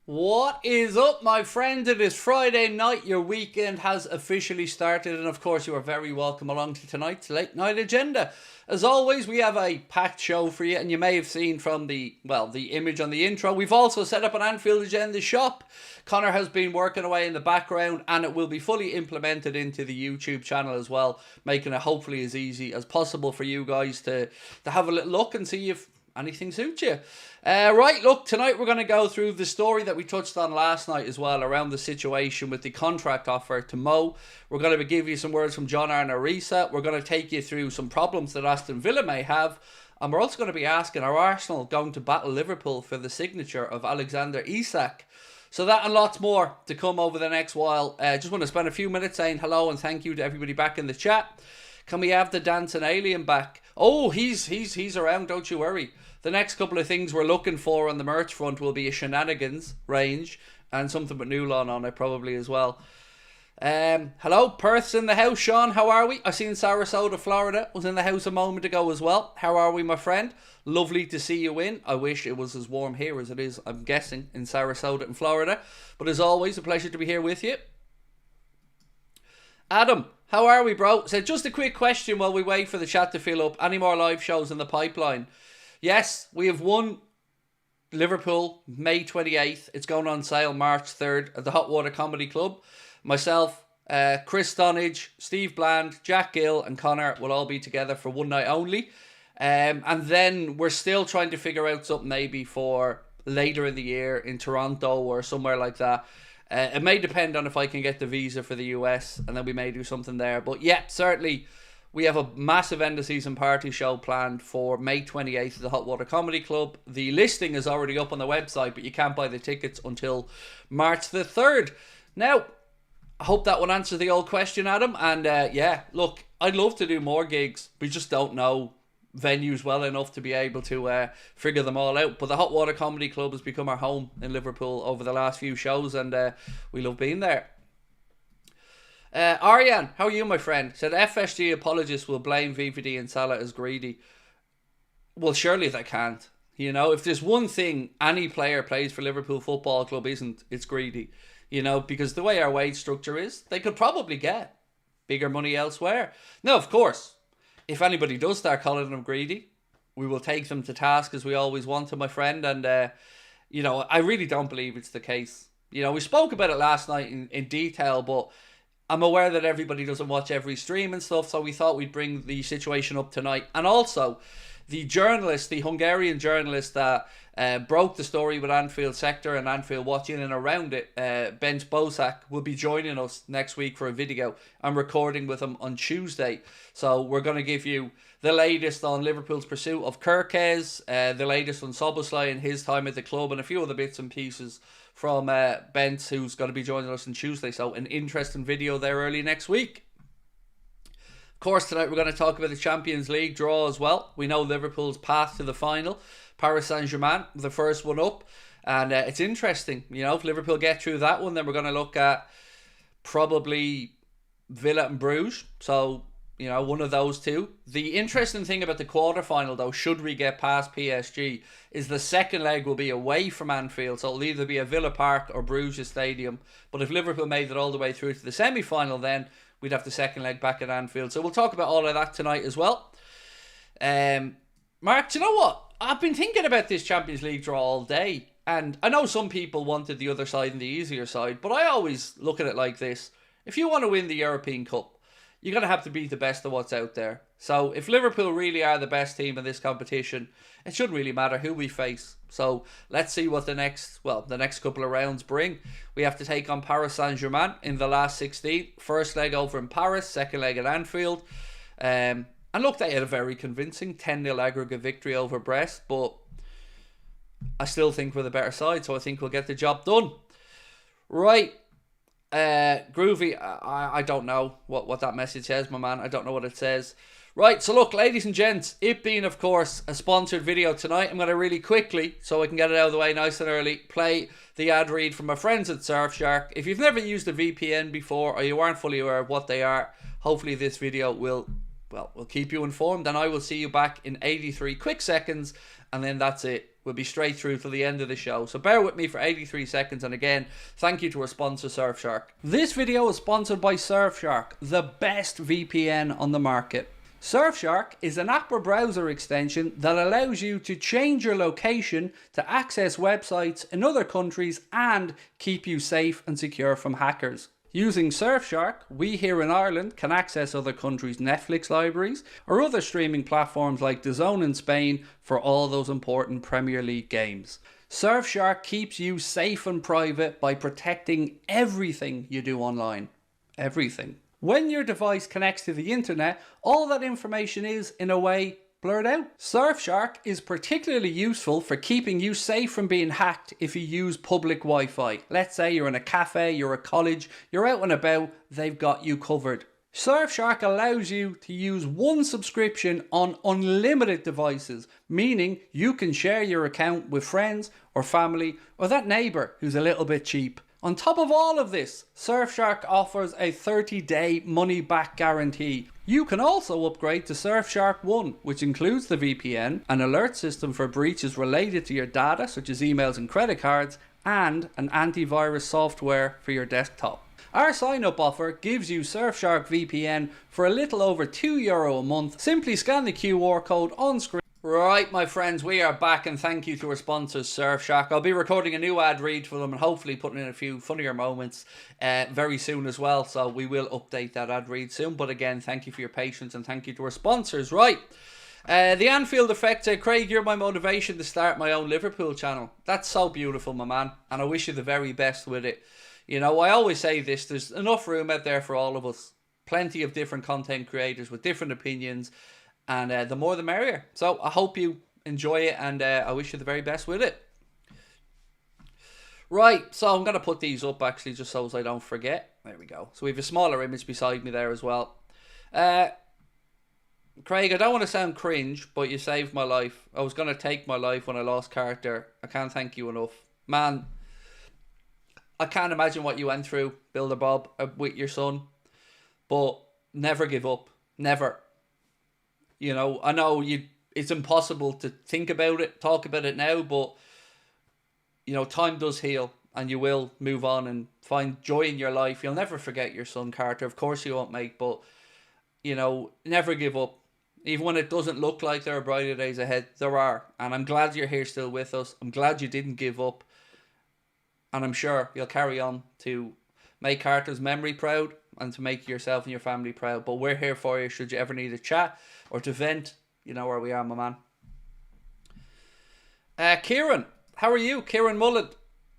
What is up, my friend? It is Friday night. Your weekend has officially started, and of course, you are very welcome along to tonight's late night agenda. As always, we have a packed show for you, and you may have seen from the image on the intro. We've also set up an Anfield Agenda shop. Connor has been working away in the background, and it will be fully implemented into the YouTube channel as well, making it hopefully as easy as possible for you guys to have a little look and see if anything suits you. Right, look, tonight we're going to go through the story that we touched on last night as well, around the situation with the contract offer to Mo. We're going to give you some words from John Arne Riise. We're going to take you through some problems that Aston Villa may have. And we're also going to be asking, are Arsenal going to battle Liverpool for the signature of Alexander Isak? So that and lots more to come over the next while. Just want to spend a few minutes saying hello and thank you to everybody back in the chat. Can we have the dancing alien back? Oh, he's around, don't you worry. The next couple of things we're looking for on the merch front will be a shenanigans range and something with Nulon on it probably as well. Hello, Perth's in the house. Sean, how are we? I seen Sarasota, Florida was in the house a moment ago as well. How are we, my friend? Lovely to see you in. I wish it was as warm here as it is, I'm guessing, in Sarasota in Florida. But as always, a pleasure to be here with you. Adam, how are we, bro? So just a quick question while we wait for the chat to fill up. Any more live shows in the pipeline? Yes, we have one Liverpool, May 28th. It's going on sale March 3rd at the Hot Water Comedy Club. Myself, Chris Stonage, Steve Bland, Jack Gill and Connor will all be together for one night only. And then we're still trying to figure out something maybe for later in the year in Toronto or somewhere like that. It may depend on if I can get the visa for the US, and then we may do something there. But yeah, certainly we have a massive end of season party show planned for May 28th at the Hot Water Comedy Club. The listing is already up on the website, but you can't buy the tickets until March the 3rd. Now, I hope that one answers the old question, Adam. And yeah, look, I'd love to do more gigs. We just don't know venues well enough to be able to figure them all out. But the Hot Water Comedy Club has become our home in Liverpool over the last few shows, and we love being there. Aryan, how are you, my friend? Said FSG apologists will blame VVD and Salah as greedy. Well, surely they can't. You know, if there's one thing any player plays for Liverpool Football Club isn't, it's greedy. You know, because the way our wage structure is, they could probably get bigger money elsewhere. Now, of course, if anybody does start calling them greedy, we will take them to task as we always want to, my friend. And, you know, I really don't believe it's the case. You know, we spoke about it last night in detail, but I'm aware that everybody doesn't watch every stream and stuff, so we thought we'd bring the situation up tonight. And also, the journalist, the Hungarian journalist that broke the story with Anfield Sector and Anfield Watch in and around it, Bent Bosak, will be joining us next week for a video. I'm recording with him on Tuesday. So we're going to give you the latest on Liverpool's pursuit of Kirkes, the latest on Szoboszlai and his time at the club, and a few other bits and pieces from Bent, who's going to be joining us on Tuesday. So an interesting video there early next week. Of course, tonight we're going to talk about the Champions League draw as well. We know Liverpool's path to the final. Paris Saint-Germain, the first one up. And it's interesting. You know, if Liverpool get through that one, then we're going to look at probably Villa and Bruges. So, you know, one of those two. The interesting thing about the quarterfinal, though, should we get past PSG, is the second leg will be away from Anfield. So it'll either be at Villa Park or Bruges Stadium. But if Liverpool made it all the way through to the semi-final, then we'd have the second leg back at Anfield. So we'll talk about all of that tonight as well. Mark, do you know what? I've been thinking about this Champions League draw all day. And I know some people wanted the other side and the easier side, but I always look at it like this. If you want to win the European Cup, you're going to have to beat the best of what's out there. So if Liverpool really are the best team in this competition, it shouldn't really matter who we face. So let's see what the next couple of rounds bring. We have to take on Paris Saint-Germain in the last 16. First leg over in Paris, second leg at Anfield. And look, they had a very convincing 10-0 aggregate victory over Brest, but I still think we're the better side, so I think we'll get the job done. Right. Groovy, I don't know what that message says, my man. I don't know what it says. Right, so look, ladies and gents, it being, of course, a sponsored video tonight, I'm going to really quickly, so I can get it out of the way nice and early, play the ad read from my friends at Surfshark. If you've never used a VPN before, or you aren't fully aware of what they are, hopefully this video will keep you informed, and I will see you back in 83 quick seconds, and then that's it. We'll be straight through till the end of the show. So bear with me for 83 seconds. And again, thank you to our sponsor, Surfshark. This video is sponsored by Surfshark, the best VPN on the market. Surfshark is an app or browser extension that allows you to change your location to access websites in other countries and keep you safe and secure from hackers. Using Surfshark, we here in Ireland can access other countries' Netflix libraries or other streaming platforms like DAZN in Spain for all those important Premier League games. Surfshark keeps you safe and private by protecting everything you do online. Everything. When your device connects to the internet, all that information is, in a way, blurred out. Surfshark is particularly useful for keeping you safe from being hacked if you use public Wi-Fi. Let's say you're in a cafe, you're at college, you're out and about, they've got you covered. Surfshark allows you to use one subscription on unlimited devices, meaning you can share your account with friends or family or that neighbour who's a little bit cheap. On top of all of this, Surfshark offers a 30-day money-back guarantee. You can also upgrade to Surfshark One, which includes the VPN, an alert system for breaches related to your data, such as emails and credit cards, and an antivirus software for your desktop. Our sign-up offer gives you Surfshark VPN for a little over €2 a month. Simply scan the QR code on screen. Right, my friends, we are back, and thank you to our sponsors, Surfshark. I'll be recording a new ad read for them and hopefully putting in a few funnier moments very soon as well. So we will update that ad read soon. But again, thank you for your patience and thank you to our sponsors. Right, the Anfield Effect said, Craig, you're my motivation to start my own Liverpool channel. That's so beautiful, my man, and I wish you the very best with it. You know, I always say this, there's enough room out there for all of us. Plenty of different content creators with different opinions. And the more the merrier. So I hope you enjoy it, and I wish you the very best with it. Right, so I'm going to put these up actually just so as I don't forget. There we go. So we have a smaller image beside me there as well. Craig, I don't want to sound cringe, but you saved my life. I was going to take my life when I lost Carter. I can't thank you enough. Man, I can't imagine what you went through, Builder Bob, with your son. But never give up. Never. You know, I know it's impossible to think about it, talk about it now, but, you know, time does heal and you will move on and find joy in your life. You'll never forget your son, Carter. Of course you won't, mate, but, you know, never give up. Even when it doesn't look like there are brighter days ahead, there are. And I'm glad you're here still with us. I'm glad you didn't give up. And I'm sure you'll carry on to make Carter's memory proud and to make yourself and your family proud. But we're here for you should you ever need a chat or to vent. You know where we are, my man. Kieran, how are you? Kieran Mullen.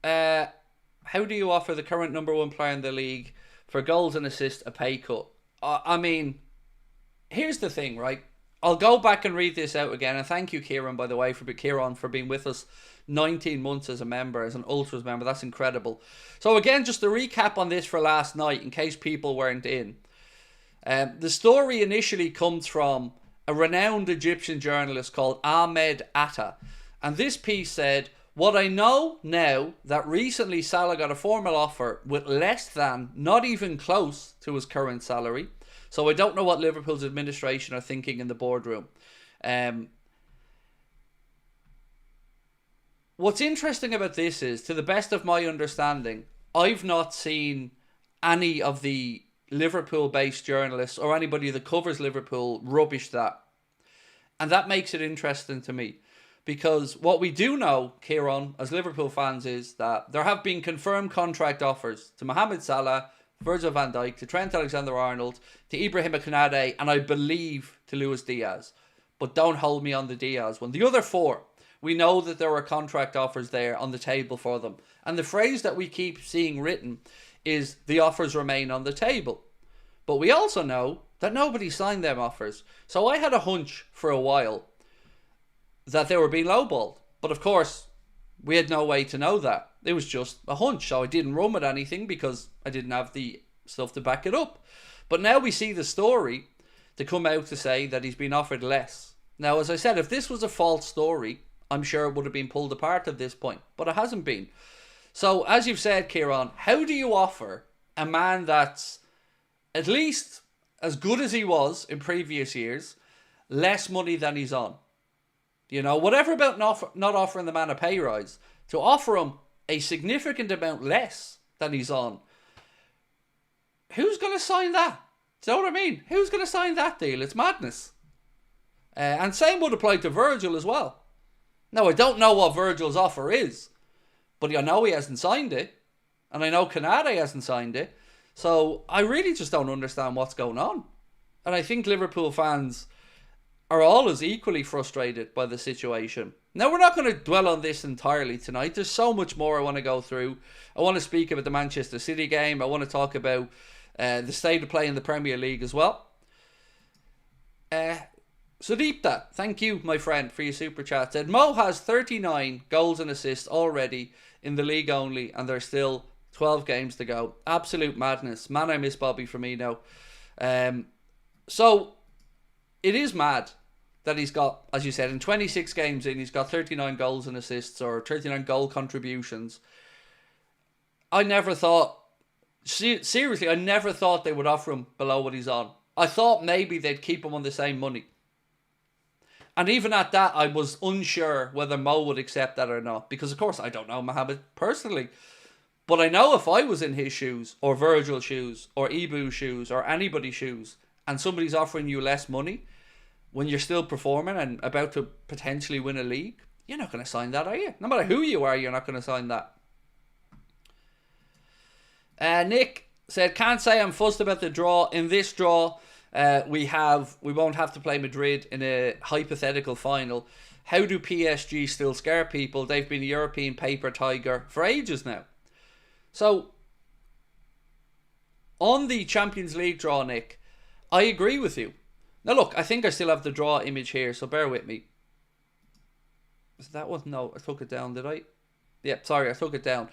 How do you offer the current #1 player in the league for goals and assists a pay cut? I mean, here's the thing, right? I'll go back and read this out again. And thank you, Kieran, by the way, for being with us 19 months as a member, as an Ultras member. That's incredible. So again, just a recap on this for last night, in case people weren't in. The story initially comes from a renowned Egyptian journalist called Ahmed Atta. And this piece said, what I know now that recently Salah got a formal offer with less than, not even close to his current salary. So I don't know what Liverpool's administration are thinking in the boardroom. What's interesting about this is, to the best of my understanding, I've not seen any of the Liverpool-based journalists or anybody that covers Liverpool rubbish that. And that makes it interesting to me. Because what we do know, Kieran, as Liverpool fans, is that there have been confirmed contract offers to Mohamed Salah, Virgil van Dijk, to Trent Alexander-Arnold, to Ibrahim Konate, and I believe to Luis Diaz. But don't hold me on the Diaz one. The other four, we know that there are contract offers there on the table for them. And the phrase that we keep seeing written is the offers remain on the table. But we also know that nobody signed them offers. So I had a hunch for a while that they were being lowballed. But of course, we had no way to know that. It was just a hunch. So I didn't run with anything because I didn't have the stuff to back it up. But now we see the story to come out to say that he's been offered less. Now, as I said, if this was a false story, I'm sure it would have been pulled apart at this point. But it hasn't been. So, as you've said, Kieran, how do you offer a man that's at least as good as he was in previous years, less money than he's on? You know, whatever about not offering the man a pay rise, to offer him a significant amount less than he's on. Who's going to sign that? Do you know what I mean? Who's going to sign that deal? It's madness. And same would apply to Virgil as well. Now, I don't know what Virgil's offer is, but I know he hasn't signed it. And I know Canade hasn't signed it. So I really just don't understand what's going on. And I think Liverpool fans are all as equally frustrated by the situation. Now, we're not going to dwell on this entirely tonight. There's so much more I want to go through. I want to speak about the Manchester City game. I want to talk about the state of play in the Premier League as well. Sudeepta, thank you, my friend, for your super chat. Said Mo has 39 goals and assists already in the league only, and there's still 12 games to go. Absolute madness. Man, I miss Bobby Firmino. So, it is mad that he's got, as you said, in 26 games in, he's got 39 goals and assists, or 39 goal contributions. I never thought, seriously, I never thought they would offer him below what he's on. I thought maybe they'd keep him on the same money. And even at that, I was unsure whether Mo would accept that or not. Because, of course, I don't know Mohamed personally. But I know if I was in his shoes, or Virgil's shoes, or Ibu's shoes, or anybody's shoes, and somebody's offering you less money when you're still performing and about to potentially win a league, you're not going to sign that, are you? No matter who you are, you're not going to sign that. Nick said, can't say I'm fussed about the draw. In this draw, we won't have to play Madrid in a hypothetical final. How do PSG still scare people? They've been a European paper tiger for ages now. So, on the Champions League draw, Nick, I agree with you. Now look, I think I still have the draw image here, so bear with me. Is that one? No, I took it down, did I? Yeah, sorry, I took it down.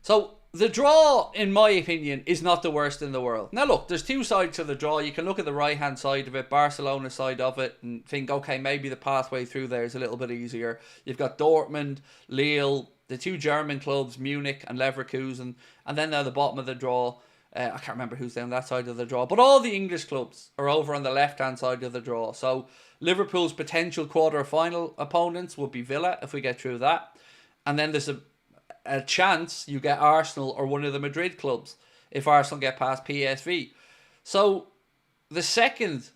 So, the draw, in my opinion, is not the worst in the world. Now look, there's two sides to the draw. You can look at the right-hand side of it, Barcelona side of it, and think, okay, maybe the pathway through there is a little bit easier. You've got Dortmund, Lille, the two German clubs, Munich and Leverkusen, and then down the bottom of the draw, I can't remember who's down that side of the draw, but all the English clubs are over on the left-hand side of the draw. So Liverpool's potential quarter-final opponents would be Villa if we get through that. And then there's a chance you get Arsenal or one of the Madrid clubs if Arsenal get past PSV. So the second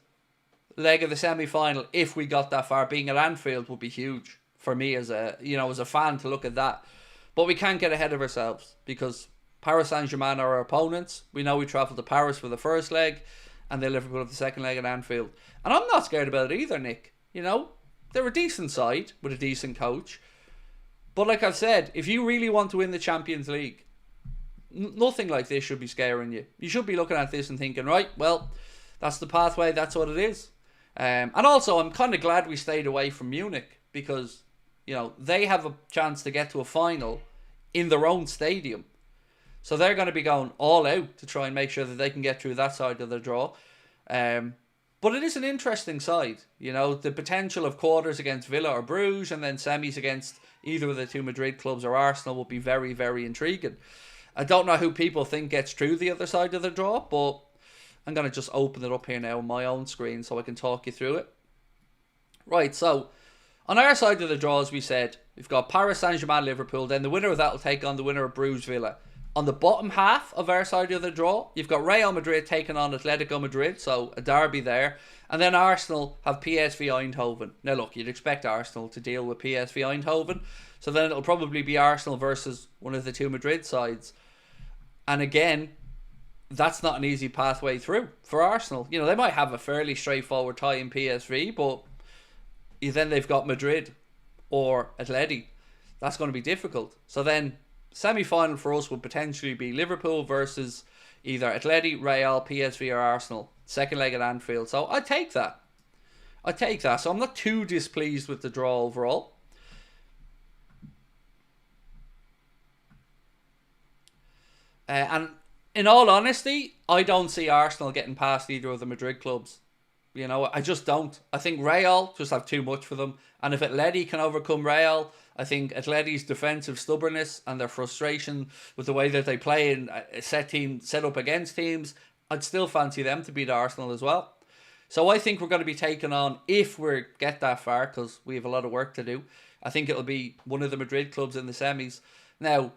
leg of the semi-final, if we got that far, being at Anfield, would be huge for me as a fan to look at that. But we can't get ahead of ourselves because Paris Saint-Germain are our opponents. We know we travel to Paris for the first leg and then Liverpool have the second leg at Anfield. And I'm not scared about it either, Nick. You know, they're a decent side with a decent coach. But like I've said, if you really want to win the Champions League, nothing like this should be scaring you. You should be looking at this and thinking, right, well, that's the pathway, that's what it is. And also, I'm kind of glad we stayed away from Munich because, you know, they have a chance to get to a final in their own stadium. So they're going to be going all out to try and make sure that they can get through that side of the draw. But it is an interesting side. You know, the potential of quarters against Villa or Bruges and then semis against either of the two Madrid clubs or Arsenal will be very, very intriguing. I don't know who people think gets through the other side of the draw, but I'm going to just open it up here now on my own screen so I can talk you through it. Right, so on our side of the draw, as we said, we've got Paris Saint-Germain, Liverpool. Then the winner of that will take on the winner of Bruges, Villa. On the bottom half of our side of the draw, you've got Real Madrid taking on Atletico Madrid, so a derby there. And then Arsenal have PSV Eindhoven. Now look, you'd expect Arsenal to deal with PSV Eindhoven, so then it'll probably be Arsenal versus one of the two Madrid sides. And again, that's not an easy pathway through for Arsenal. You know, they might have a fairly straightforward tie in PSV, but then they've got Madrid or Atleti. That's going to be difficult. So then semi-final for us would potentially be Liverpool versus either Atleti, Real, PSV or Arsenal. Second leg at Anfield. So I take that. So I'm not too displeased with the draw overall. And in all honesty, I don't see Arsenal getting past either of the Madrid clubs. You know, I just don't. I think Real just have too much for them. And if Atleti can overcome Real, I think Atleti's defensive stubbornness and their frustration with the way that they play and set up against teams, I'd still fancy them to beat Arsenal as well. So I think we're going to be taking on, if we get that far, because we have a lot of work to do, I think it'll be one of the Madrid clubs in the semis. Now,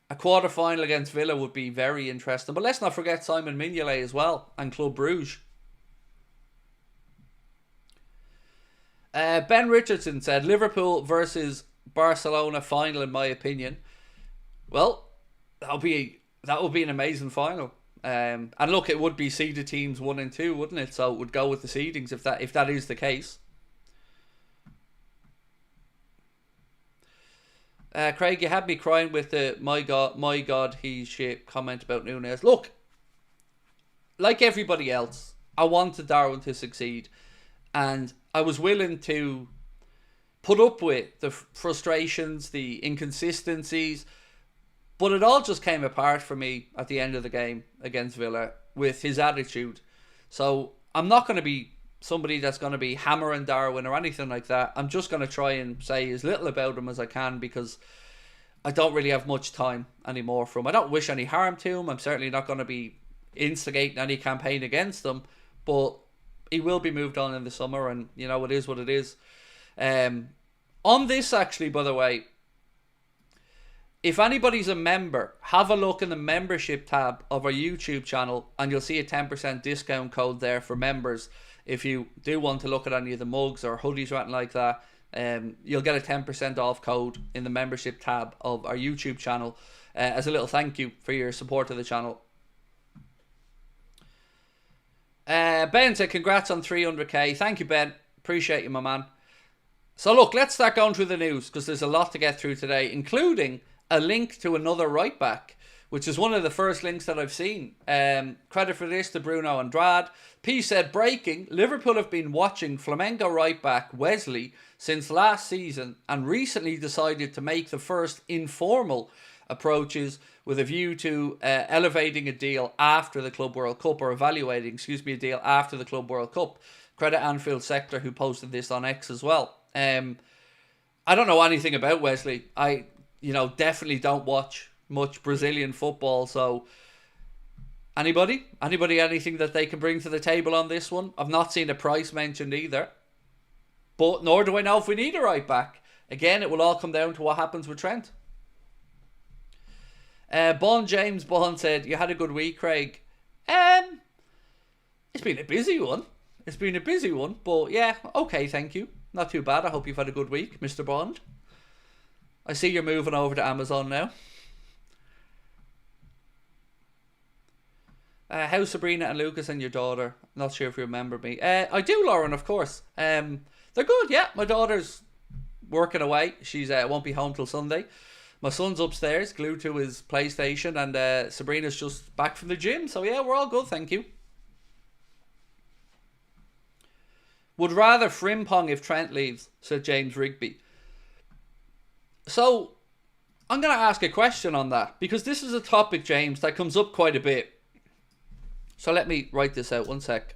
a quarter-final against Villa would be very interesting. But let's not forget Simon Mignolet as well, and Club Brugge. Ben Richardson said, Liverpool versus Barcelona final, in my opinion. Well, that would be an amazing final. And look, it would be seeded teams 1 and 2, wouldn't it? So it would go with the seedings if that is the case. Craig, you had me crying with the my God, he's shit comment about Núñez. Look, like everybody else, I wanted Darwin to succeed, and I was willing to put up with the frustrations, the inconsistencies, but it all just came apart for me at the end of the game against Villa with his attitude. So I'm not going to be somebody that's going to be hammering Darwin or anything like that. I'm just going to try and say as little about him as I can, because I don't really have much time anymore for him. I don't wish any harm to him. I'm certainly not going to be instigating any campaign against him, but he will be moved on in the summer, and you know, it is what it is. On this, actually, by the way, if anybody's a member, have a look in the membership tab of our YouTube channel, and you'll see a 10% discount code there for members. If you do want to look at any of the mugs or hoodies or anything like that, you'll get a 10% off code in the membership tab of our YouTube channel as a little thank you for your support of the channel. Ben said, congrats on 300k. Thank you, Ben. Appreciate you, my man. So look, let's start going through the news, because there's a lot to get through today, including a link to another right back, which is one of the first links that I've seen. Credit for this to Bruno Andrade. P said, breaking, Liverpool have been watching Flamengo right back Wesley since last season and recently decided to make the first informal approaches with a view to elevating a deal after the Club World Cup, or evaluating, a deal after the Club World Cup. Credit Anfield Sector, who posted this on X as well. I don't know anything about Wesley. I definitely don't watch much Brazilian football, so anybody anything that they can bring to the table on this one? I've not seen a price mentioned either, but nor do I know if we need a right back. Again, it will all come down to what happens with Trent. James Bond said, you had a good week, Craig. It's been a busy one, but yeah, okay, thank you. Not too bad. I hope you've had a good week, Mr. Bond. I see you're moving over to Amazon now. How's Sabrina and Lucas and your daughter? Not sure if you remember me. I do, Lauren, of course. They're good, yeah. My daughter's working away. She's won't be home till Sunday. My son's upstairs, glued to his PlayStation, and Sabrina's just back from the gym. So yeah, we're all good, thank you. Would rather Frimpong if Trent leaves, said James Rigby. So, I'm going to ask a question on that, because this is a topic, James, that comes up quite a bit. So let me write this out, one sec.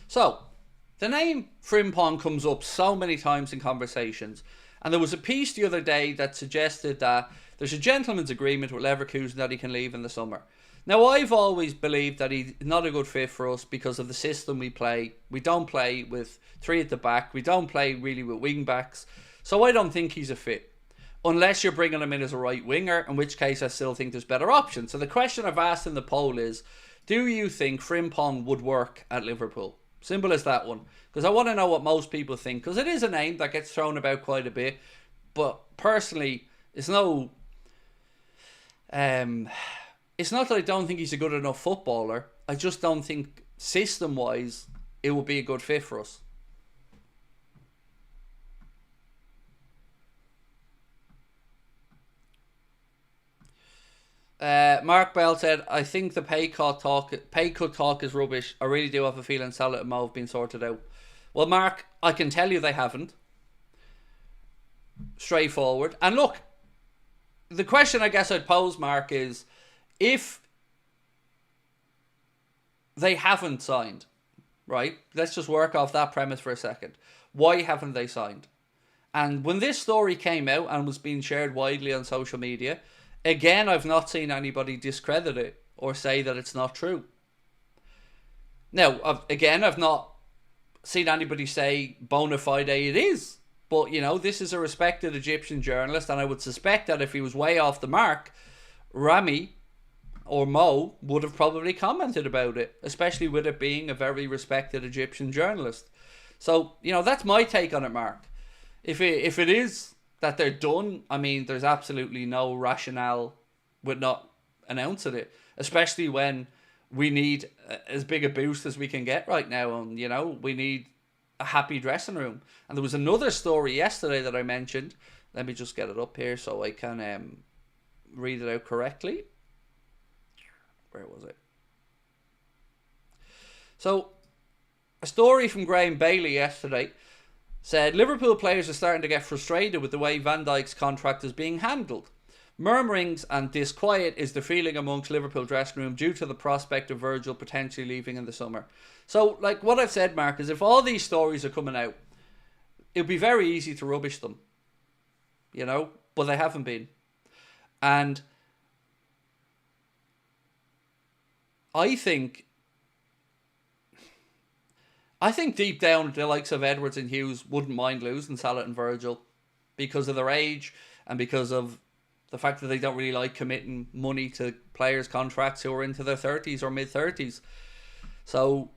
So, the name Frimpong comes up so many times in conversations, and there was a piece the other day that suggested that there's a gentleman's agreement with Leverkusen that he can leave in the summer. Now, I've always believed that he's not a good fit for us because of the system we play. We don't play with 3 at the back. We don't play really with wing backs. So I don't think he's a fit. Unless you're bringing him in as a right winger, in which case I still think there's better options. So the question I've asked in the poll is, do you think Frimpong would work at Liverpool? Simple as that one. Because I want to know what most people think. Because it is a name that gets thrown about quite a bit. But personally, it's no... it's not that I don't think he's a good enough footballer. I just don't think, system-wise, it would be a good fit for us. Mark Bell said, I think the PAYCUT talk is rubbish. I really do have a feeling Salah and Mo have been sorted out. Well, Mark, I can tell you they haven't. Straightforward. And look, the question I guess I'd pose, Mark, is if they haven't signed, right? Let's just work off that premise for a second. Why haven't they signed? And when this story came out and was being shared widely on social media, again, I've not seen anybody discredit it or say that it's not true. Now, I've not seen anybody say bona fide it is. But, you know, this is a respected Egyptian journalist, and I would suspect that if he was way off the mark, Rami or Mo would have probably commented about it, especially with it being a very respected Egyptian journalist. So, you know, that's my take on it, Mark. If it is that they're done, I mean, there's absolutely no rationale with not announcing it, especially when we need as big a boost as we can get right now, and, you know, we need a happy dressing room. And there was another story yesterday that I mentioned. Let me just get it up here so I can read it out correctly. Where was it? So, a story from Graham Bailey yesterday said Liverpool players are starting to get frustrated with the way Van Dijk's contract is being handled. Murmurings and disquiet is the feeling amongst Liverpool dressing room due to the prospect of Virgil potentially leaving in the summer. So, like what I've said, Mark, is if all these stories are coming out, it would be very easy to rubbish them, you know, but they haven't been. And I think deep down the likes of Edwards and Hughes wouldn't mind losing Salah and Virgil because of their age and because of the fact that they don't really like committing money to players' contracts who are into their 30s or mid-30s. So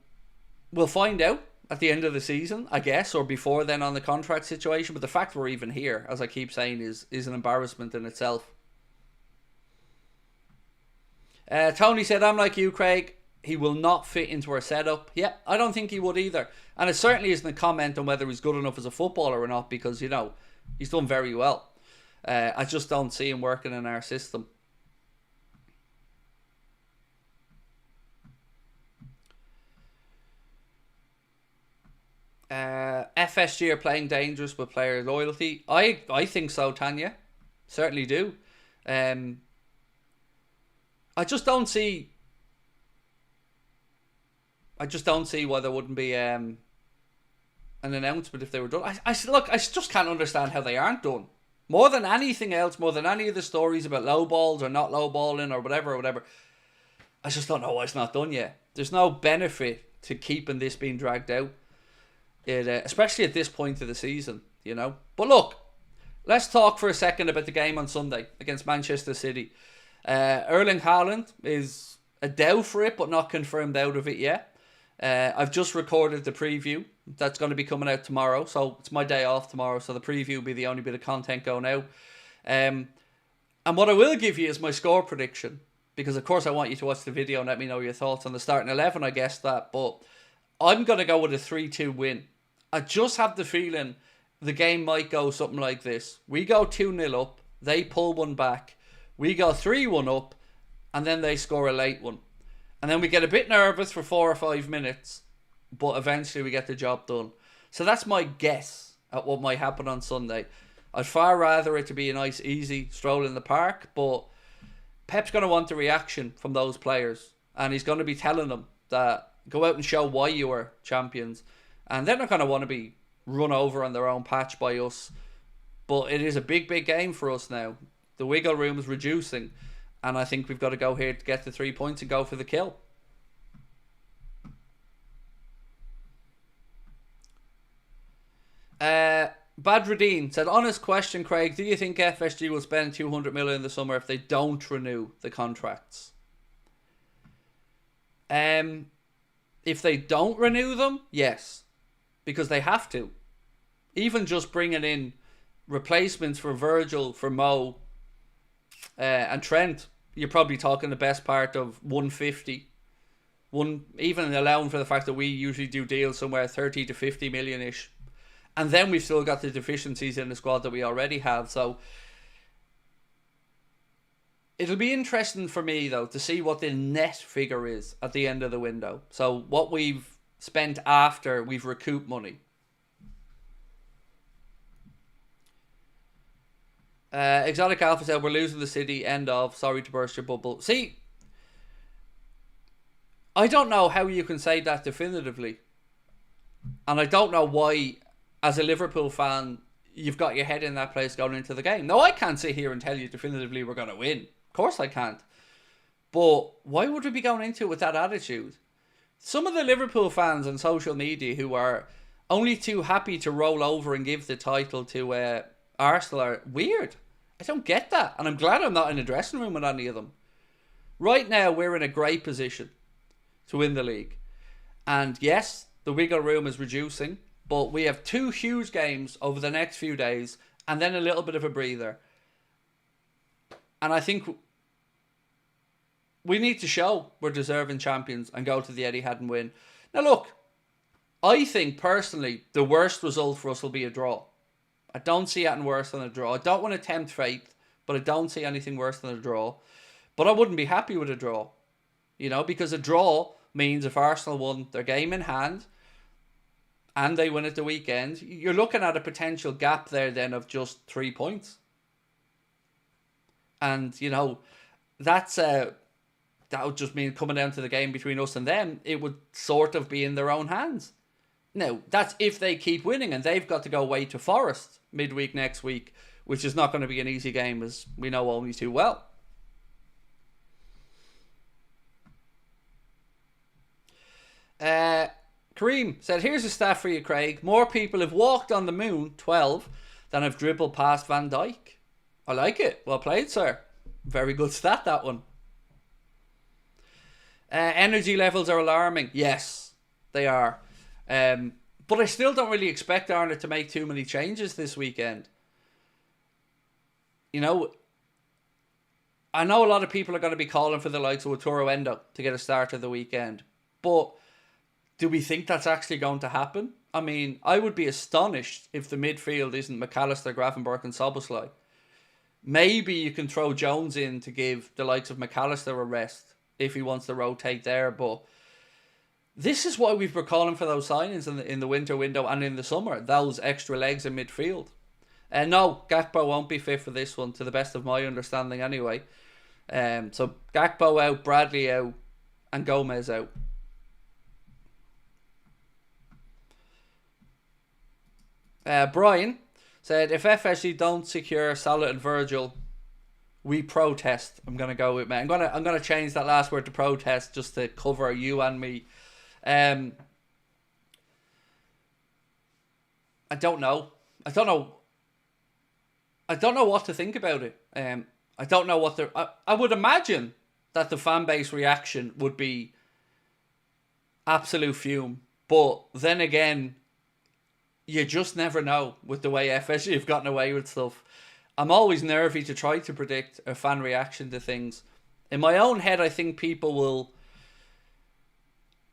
we'll find out at the end of the season, I guess, or before then on the contract situation. But the fact we're even here, as I keep saying, is an embarrassment in itself. Tony said, I'm like you, Craig. He will not fit into our setup. Yeah, I don't think he would either. And it certainly isn't a comment on whether he's good enough as a footballer or not, because, you know, he's done very well. I just don't see him working in our system. FSG are playing dangerous with player loyalty. I think so, Tanya. Certainly do. I just don't see why there wouldn't be an announcement if they were done. I just can't understand how they aren't done. More than anything else, more than any of the stories about low balls or not low balling or whatever. I just don't know why it's not done yet. There's no benefit to keeping this being dragged out, especially at this point of the season, you know. But look, let's talk for a second about the game on Sunday against Manchester City. Erling Haaland is a doubt for it, but not confirmed out of it yet. I've just recorded the preview. That's going to be coming out tomorrow. So it's my day off tomorrow. So the preview will be the only bit of content going out. And what I will give you is my score prediction. Because of course I want you to watch the video and let me know your thoughts on the starting 11. I guessed that. But I'm going to go with a 3-2 win. I just have the feeling the game might go something like this. We go 2-0 up. They pull one back. We go 3-1 up. And then they score a late one. And then we get a bit nervous for 4 or 5 minutes, but eventually we get the job done. So that's my guess at what might happen on Sunday. I'd far rather it to be a nice, easy stroll in the park, but Pep's going to want the reaction from those players. And he's going to be telling them that go out and show why you are champions. And they're not going to want to be run over on their own patch by us. But it is a big, big game for us now. The wiggle room is reducing. And I think we've got to go here to get the 3 points and go for the kill. Badruddin said, honest question, Craig, do you think FSG will spend 200 million in the summer if they don't renew the contracts? If they don't renew them, yes. Because they have to. Even just bringing in replacements for Virgil, for Mo, and Trent, you're probably talking the best part of 150. Even allowing for the fact that we usually do deals somewhere 30 to 50 million-ish. And then we've still got the deficiencies in the squad that we already have. So it'll be interesting for me, though, to see what the net figure is at the end of the window. So what we've spent after we've recouped money. Exotic Alpha said, we're losing the City, end of, sorry to burst your bubble. See, I don't know how you can say that definitively. And I don't know why, as a Liverpool fan, you've got your head in that place going into the game. Now, I can't sit here and tell you definitively we're going to win. Of course I can't. But why would we be going into it with that attitude? Some of the Liverpool fans on social media who are only too happy to roll over and give the title to Arsenal are weird. I don't get that. And I'm glad I'm not in a dressing room with any of them. Right now, we're in a great position to win the league. And yes, the wiggle room is reducing, but we have 2 huge games over the next few days and then a little bit of a breather. And I think we need to show we're deserving champions and go to the Etihad and win. Now look, I think personally the worst result for us will be a draw. I don't see anything worse than a draw. I don't want to tempt fate, but I don't see anything worse than a draw. But I wouldn't be happy with a draw. Because a draw means if Arsenal won their game in hand and they win at the weekend, you're looking at a potential gap there then of just 3 points. And, that's that would just mean coming down to the game between us and them, it would sort of be in their own hands. Now, that's if they keep winning, and they've got to go away to Forest midweek next week, which is not going to be an easy game, as we know only too well. Kareem said, here's a stat for you, Craig. More people have walked on the moon, 12, than have dribbled past Van Dijk. I like it. Well played, sir. Very good stat, that one. Energy levels are alarming. Yes, they are. But I still don't really expect Arnold to make too many changes this weekend. I know a lot of people are going to be calling for the likes of Arturo Endo to get a start of the weekend. But do we think that's actually going to happen? I mean, I would be astonished if the midfield isn't McAllister, Gravenberch and Szoboszlai. Maybe you can throw Jones in to give the likes of McAllister a rest if he wants to rotate there. But this is why we've been calling for those signings in the winter window and in the summer. Those extra legs in midfield. No, Gakpo won't be fit for this one, to the best of my understanding anyway. So Gakpo out, Bradley out, and Gomez out. Brian said, if FSG don't secure Salah and Virgil, we protest. I'm gonna go with me. I'm gonna change that last word to protest just to cover you and me. I don't know what to think about it. I don't know what I would imagine that the fan base reaction would be absolute fume. But then again, you just never know with the way FSG have gotten away with stuff. I'm always nervy to try to predict a fan reaction to things. In my own head, I think people will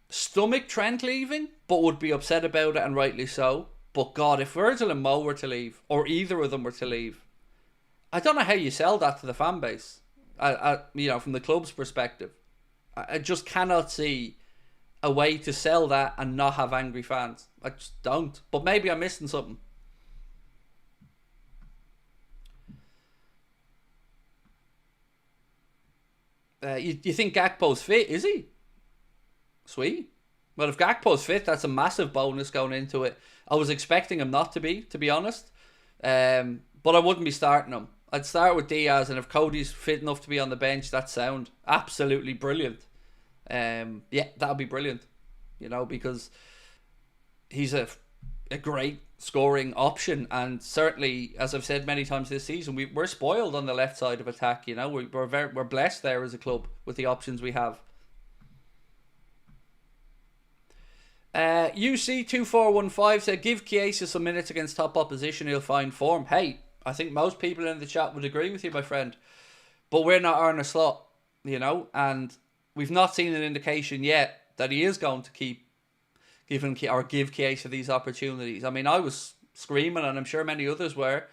stomach Trent leaving, but would be upset about it, and rightly so. But God, if Virgil and Mo were to leave, or either of them were to leave, I don't know how you sell that to the fan base. From the club's perspective, I just cannot see a way to sell that and not have angry fans. I just don't. But maybe I'm missing something. You think Gakpo's fit, is he? Sweet. Well, if Gakpo's fit, that's a massive bonus going into it. I was expecting him not to be honest. But I wouldn't be starting him. I'd start with Diaz, and if Cody's fit enough to be on the bench, that's sound. Absolutely brilliant. That would be brilliant. Because he's a great scoring option, and certainly, as I've said many times this season, we're spoiled on the left side of attack. We're blessed there as a club with the options we have. UC2415 said, give Chiesa some minutes against top opposition, he'll find form. Hey, I think most people in the chat would agree with you, my friend. But we're not Arne Slot, and we've not seen an indication yet that he is going to give Chiesa these opportunities. I mean, I was screaming, and I'm sure many others were,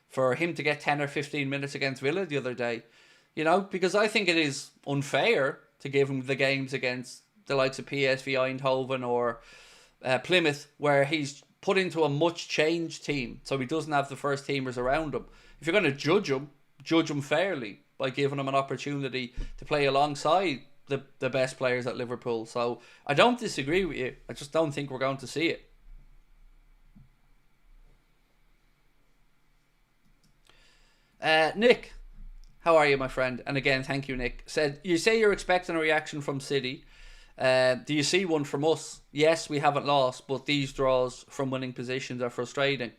for him to get 10 or 15 minutes against Villa the other day. Because I think it is unfair to give him the games against the likes of PSV Eindhoven or Plymouth, where he's put into a much changed team, so he doesn't have the first teamers around him. If you're going to judge him fairly by giving him an opportunity to play alongside the best players at Liverpool. So I don't disagree with you. I just don't think we're going to see it. Nick, how are you, my friend? And again, thank you, Nick. Said, you say you're expecting a reaction from City. Do you see one from us? Yes, we haven't lost, but these draws from winning positions are frustrating.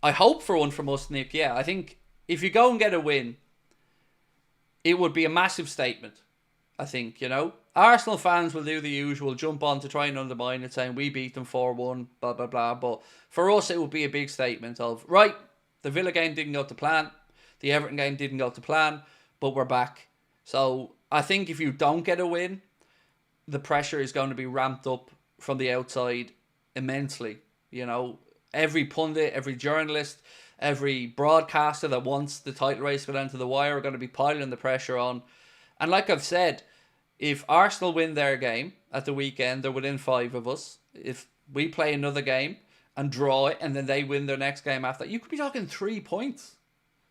I hope for one from us, Nick. Yeah, I think if you go and get a win, it would be a massive statement. I think, you know. Arsenal fans will do the usual, jump on to try and undermine it, saying we beat them 4-1, blah, blah, blah. But for us, it would be a big statement of, right, the Villa game didn't go to plan. The Everton game didn't go to plan, but we're back. So I think if you don't get a win, the pressure is going to be ramped up from the outside immensely. You know, every pundit, every journalist, every broadcaster that wants the title race to go down to the wire are going to be piling the pressure on. And like I've said, if Arsenal win their game at the weekend, they're within 5 of us. If we play another game and draw it, and then they win their next game after, you could be talking 3 points.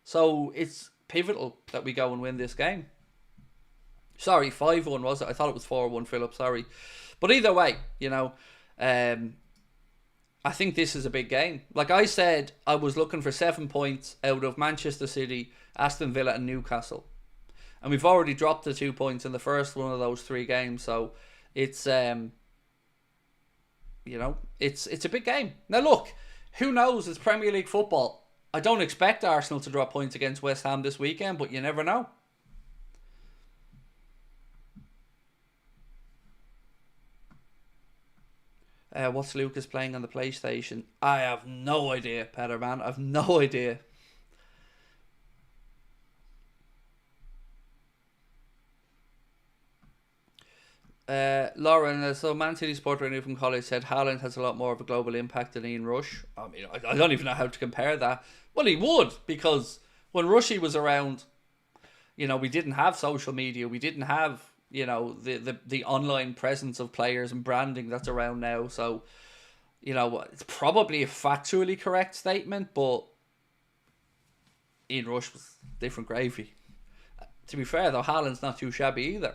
So it's pivotal that we go and win this game. Sorry, 5-1 was it? I thought it was 4-1, Philip. Sorry. But either way, you know, I think this is a big game. Like I said, I was looking for 7 points out of Manchester City, Aston Villa and Newcastle. And we've already dropped the 2 points in the first one of those 3 games. So it's, you know, it's a big game. Now look, who knows? It's Premier League football. I don't expect Arsenal to drop points against West Ham this weekend, but you never know. What's Lucas playing on the PlayStation? I have no idea, Peter, man. I've no idea. Lauren, so Man City supporter new from college said Haaland has a lot more of a global impact than Ian Rush. I mean, I don't even know how to compare that. Well, he would, because when Rushy was around, you know, we didn't have social media. We didn't have, you know, the online presence of players and branding that's around now. So, you know, it's probably a factually correct statement, but Ian Rush was different gravy. To be fair, though, Haaland's not too shabby either.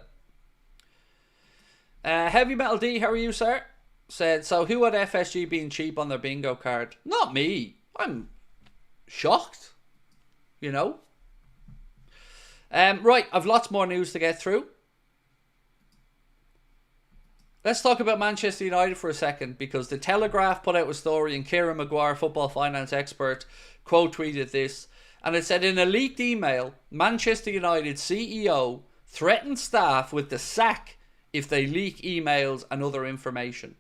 Heavy Metal D, how are you, sir? Said, so who had FSG being cheap on their bingo card? Not me. I'm shocked. You know? Right, I've lots more news to get through. Let's talk about Manchester United for a second, because the Telegraph put out a story and Kieran Maguire, football finance expert, quote tweeted this, and it said, in a leaked email, Manchester United CEO threatened staff with the sack if they leak emails and other information.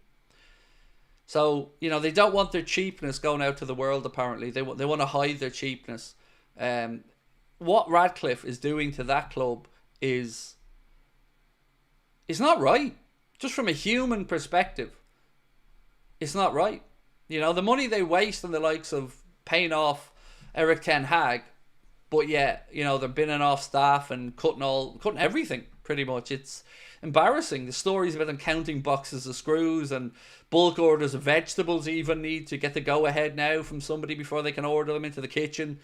So, you know, they don't want their cheapness going out to the world, apparently. They want to hide their cheapness. What Radcliffe is doing to that club is not right. Just from a human perspective, it's not right. You know, the money they waste on the likes of paying off Eric Ten Hag, but yeah, you know, they're binning off staff and cutting everything, pretty much. It's embarrassing. The stories about them counting boxes of screws and bulk orders of vegetables even need to get the go-ahead now from somebody before they can order them into the kitchen.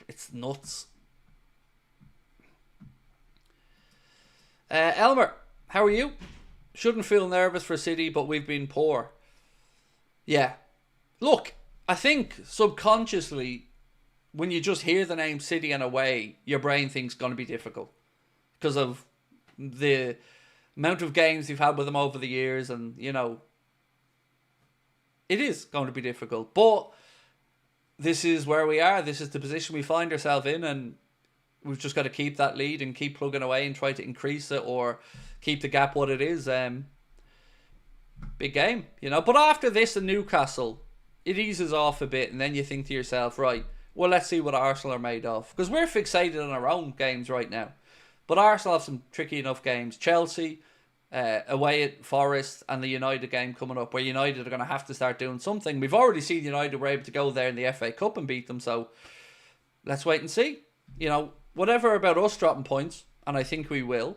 It's nuts. Elmer, how are you? Shouldn't feel nervous for City, but we've been poor. Yeah. Look, I think subconsciously, when you just hear the name City and away, your brain thinks it's going to be difficult. Because of the amount of games you've had with them over the years, and, you know, it is going to be difficult. But this is where we are. This is the position we find ourselves in, and we've just got to keep that lead and keep plugging away and try to increase it or keep the gap what it is. Big game, you know. But after this and Newcastle, it eases off a bit, and then you think to yourself, right, well, let's see what Arsenal are made of. Because we're fixated on our own games right now. But Arsenal have some tricky enough games. Chelsea, away at Forest, and the United game coming up, where United are going to have to start doing something. We've already seen United were able to go there in the FA Cup and beat them, so let's wait and see. You know, whatever about us dropping points, and I think we will,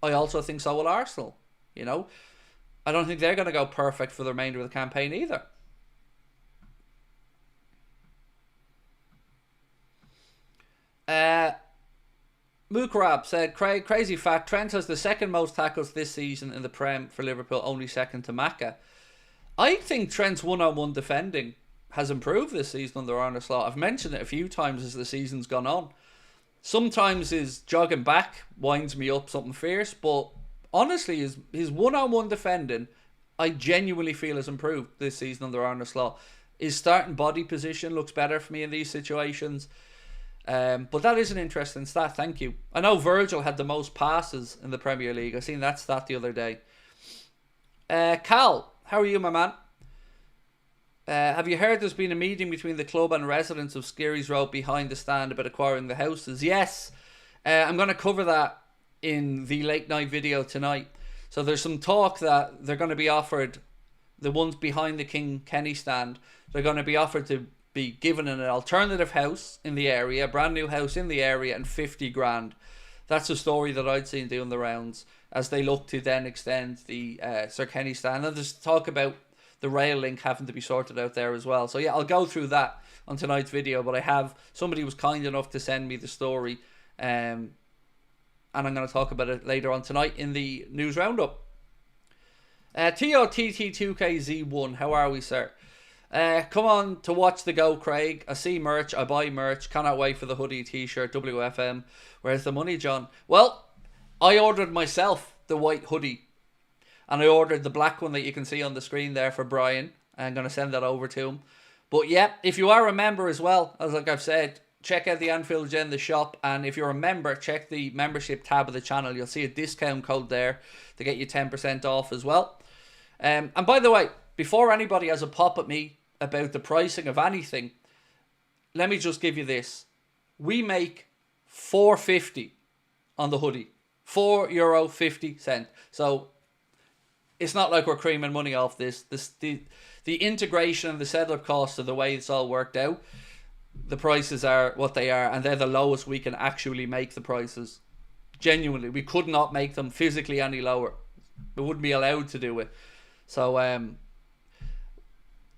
I also think so will Arsenal. You know, I don't think they're going to go perfect for the remainder of the campaign either. Mukrab said, Craig, crazy fact, Trent has the second most tackles this season in the Prem for Liverpool, only second to Maka. I think Trent's one-on-one defending has improved this season under Arne Slot. I've mentioned it a few times as the season's gone on. Sometimes his jogging back winds me up something fierce, but honestly, his one-on-one defending, I genuinely feel has improved this season under Arne Slot. His starting body position looks better for me in these situations. But that is an interesting stat, thank you. I know Virgil had the most passes in the Premier League. I seen that stat the other day. Cal, how are you, my man? Have you heard there's been a meeting between the club and residents of Skerries Road behind the stand about acquiring the houses? Yes. I'm going to cover that in the late night video tonight. So there's some talk that they're going to be offered, the ones behind the King Kenny stand, they're going to be offered to be given an alternative house in the area, a brand new house in the area, and 50 grand. That's a story that I'd seen doing the rounds as they look to then extend the Sir Kenny stand. And there's talk about the rail link having to be sorted out there as well. So yeah, I'll go through that on tonight's video, but somebody was kind enough to send me the story, and I'm going to talk about it later on tonight in the news roundup. TOTT2KZ1, how are we, sir? Come on to watch the go, Craig. I see merch, I buy merch. Cannot wait for the hoodie, t-shirt, WFM. Where's the money, John? Well, I ordered myself the white hoodie, and I ordered the black one that you can see on the screen there for Brian. I'm going to send that over to him. But yeah, if you are a member as well, as like I've said, check out the Anfield Agenda shop. And if you're a member, check the membership tab of the channel. You'll see a discount code there to get you 10% off as well. And by the way, before anybody has a pop at me about the pricing of anything, let me just give you this. We make €4.50 on the hoodie. €4.50. So it's not like we're creaming money off this. The integration and the setup costs of the way it's all worked out, the prices are what they are, and they're the lowest we can actually make the prices. Genuinely, we could not make them physically any lower. We wouldn't be allowed to do it. So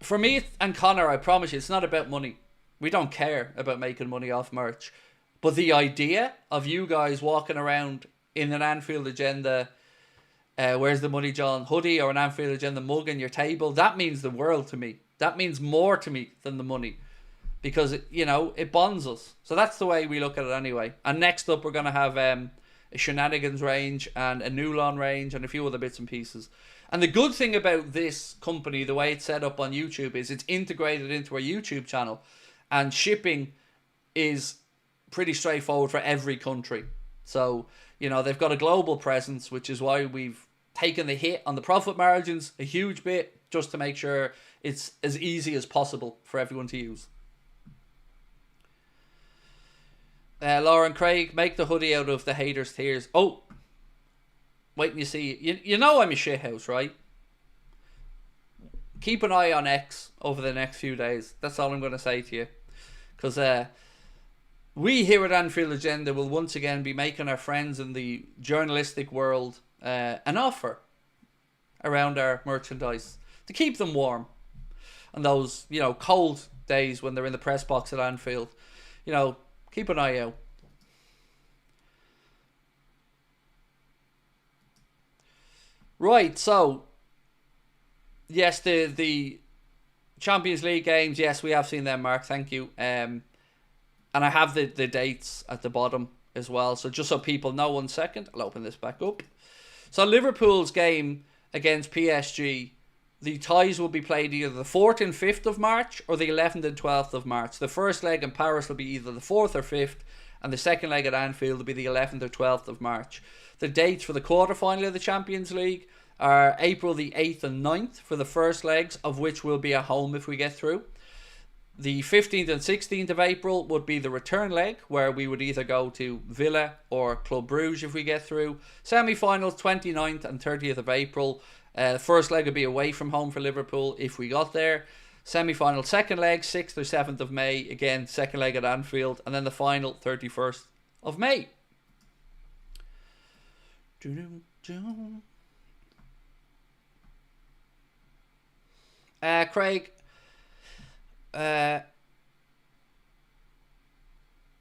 for me and Connor, I promise you, it's not about money. We don't care about making money off merch. But the idea of you guys walking around in an Anfield Agenda where's the money, John, hoodie, or an Anfield Agenda mug on your table, that means the world to me. That means more to me than the money, because it bonds us. So that's the way we look at it anyway. And next up, we're going to have a Shenanigans range and a Nulon range and a few other bits and pieces. And the good thing about this company, the way it's set up on YouTube, is it's integrated into our YouTube channel, and shipping is pretty straightforward for every country. So they've got a global presence, which is why we've taken the hit on the profit margins a huge bit, just to make sure it's as easy as possible for everyone to use. Lauren Craig, make the hoodie out of the haters' tears. Oh, wait and you see. You know I'm a shithouse, right? Keep an eye on X over the next few days. That's all I'm going to say to you. Because we here at Anfield Agenda will once again be making our friends in the journalistic world an offer around our merchandise to keep them warm on those cold days when they're in the press box at Anfield. Keep an eye out. Right, so yes, the Champions League games, yes, we have seen them, Mark, thank you. And I have the dates at the bottom as well. So just so people know, 1 second, I'll open this back up. So Liverpool's game against PSG, the ties will be played either the 4th and 5th of March or the 11th and 12th of March. The first leg in Paris will be either the 4th or 5th, and the second leg at Anfield will be the 11th or 12th of March. The dates for the quarterfinal of the Champions League are April the 8th and 9th for the first legs, of which will be at home if we get through. The 15th and 16th of April would be the return leg, where we would either go to Villa or Club Brugge if we get through. Semi-finals 29th and 30th of April. First leg would be away from home for Liverpool if we got there. Semi-final second leg 6th or 7th of May. Again, second leg at Anfield. And then the final 31st of May. Craig,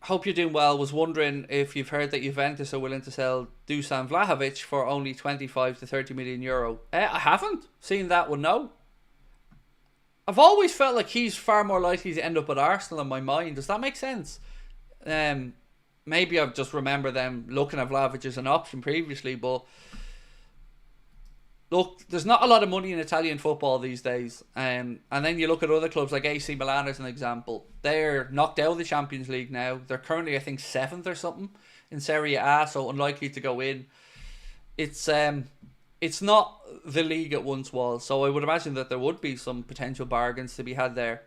Hope you're doing well. Was wondering if you've heard that Juventus are willing to sell Dusan Vlahovic for only 25 to 30 million euro. I haven't seen that one, no. I've always felt like he's far more likely to end up at Arsenal in my mind. Does that make sense? Maybe I've just remember them looking at Vlahovic as an option previously, but look, there's not a lot of money in Italian football these days. And then you look at other clubs like AC Milan as an example. They're knocked out of the Champions League now. They're currently, I think, 7th or something in Serie A, so unlikely to go in. It's not the league it once was, so I would imagine that there would be some potential bargains to be had there.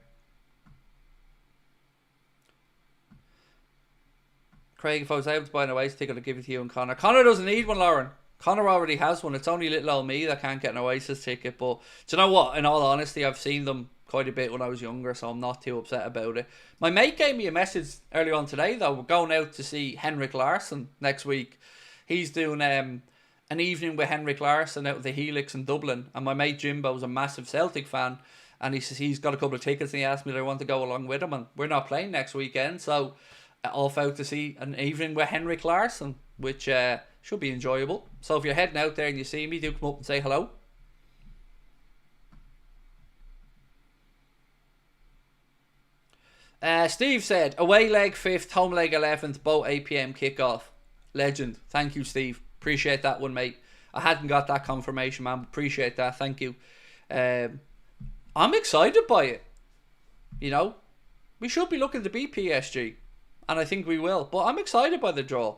Craig, if I was able to buy an Oasis ticket, I'd give it to you and Connor. Connor doesn't need one, Lauren. Connor already has one. It's only little old me that can't get an Oasis ticket. But do you know what? In all honesty, I've seen them quite a bit when I was younger, so I'm not too upset about it. My mate gave me a message earlier on today, though. We're going out to see Henrik Larsson next week. He's doing an evening with Henrik Larsson out of the Helix in Dublin. And my mate Jimbo's a massive Celtic fan. And he says he's got a couple of tickets and he asked me if I want to go along with him. And we're not playing next weekend, so off out to see an evening with Henrik Larsson, which should be enjoyable. So if you're heading out there and you see me, do come up and say hello. Steve said, away leg 5th, home leg 11th, both 8 PM kickoff. Legend. Thank you, Steve. Appreciate that one, mate. I hadn't got that confirmation, man. Appreciate that. Thank you. I'm excited by it. You know, we should be looking to beat PSG. And I think we will. But I'm excited by the draw.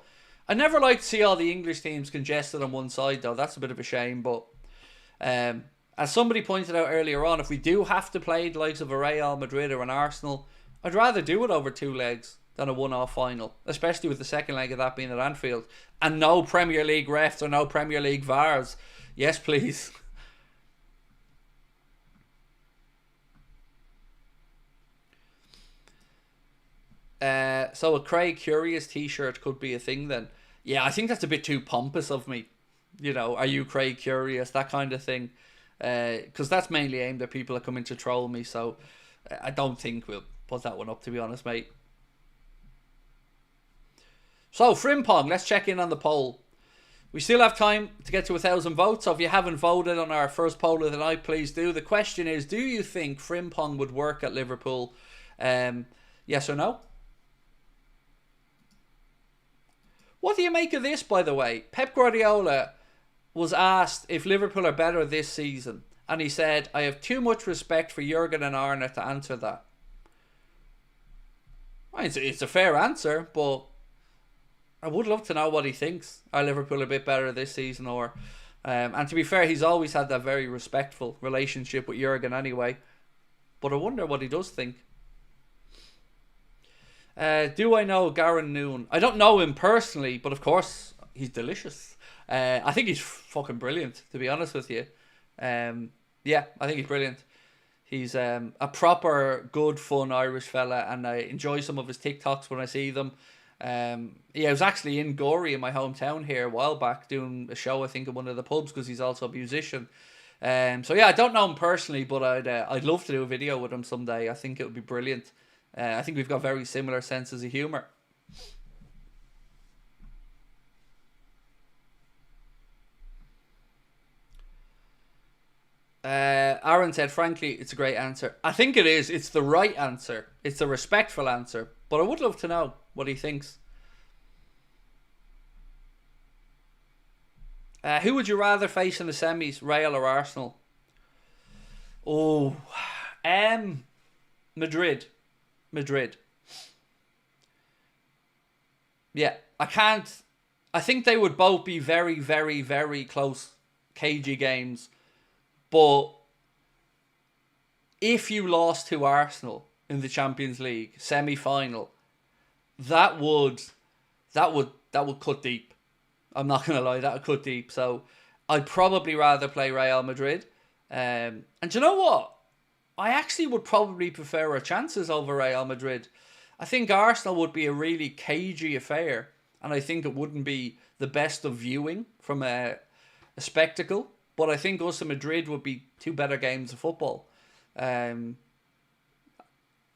I never like to see all the English teams congested on one side, though. That's a bit of a shame. But as somebody pointed out earlier on, if we do have to play the likes of a Real Madrid or an Arsenal, I'd rather do it over 2 legs than a one-off final. Especially with the second leg of that being at Anfield. And no Premier League refs or no Premier League VARs. Yes, please. So a Craig Curious t-shirt could be a thing then. Yeah, I think that's a bit too pompous of me. You know, are you Craig Curious? That kind of thing. Because that's mainly aimed at people that come in to troll me. So I don't think we'll put that one up, to be honest, mate. So, Frimpong, let's check in on the poll. We still have time to get to 1,000 votes. So if you haven't voted on our first poll of the night, please do. The question is, do you think Frimpong would work at Liverpool? Yes or no? What do you make of this, by the way? Pep Guardiola was asked if Liverpool are better this season. And he said, I have too much respect for Jurgen and Arne to answer that. Well, it's a fair answer, but I would love to know what he thinks. Are Liverpool a bit better this season? Or, and to be fair, he's always had that very respectful relationship with Jurgen anyway. But I wonder what he does think. Do I know Garen Noon? I don't know him personally, but of course he's delicious. I think he's fucking brilliant, to be honest with you. Yeah, I think he's brilliant. He's a proper good fun Irish fella, and I enjoy some of his TikToks when I see them. Yeah, I was actually in Gorey in my hometown here a while back doing a show, I think, at one of the pubs, because he's also a musician. So yeah, I don't know him personally, but I'd love to do a video with him someday. I think it would be brilliant. I think we've got very similar senses of humour. Aaron said, frankly, it's a great answer. I think it is. It's the right answer. It's a respectful answer. But I would love to know what he thinks. Who would you rather face in the semis, Real or Arsenal? Oh, Madrid. Yeah, I think they would both be very, very, very close, cagey games. But if you lost to Arsenal in the Champions League semi-final, that would cut deep. I'm not gonna lie, that would cut deep. So I'd probably rather play Real Madrid. And you know what? I actually would probably prefer our chances over Real Madrid. I think Arsenal would be a really cagey affair, and I think it wouldn't be the best of viewing from a spectacle. But I think us and Madrid would be 2 better games of football.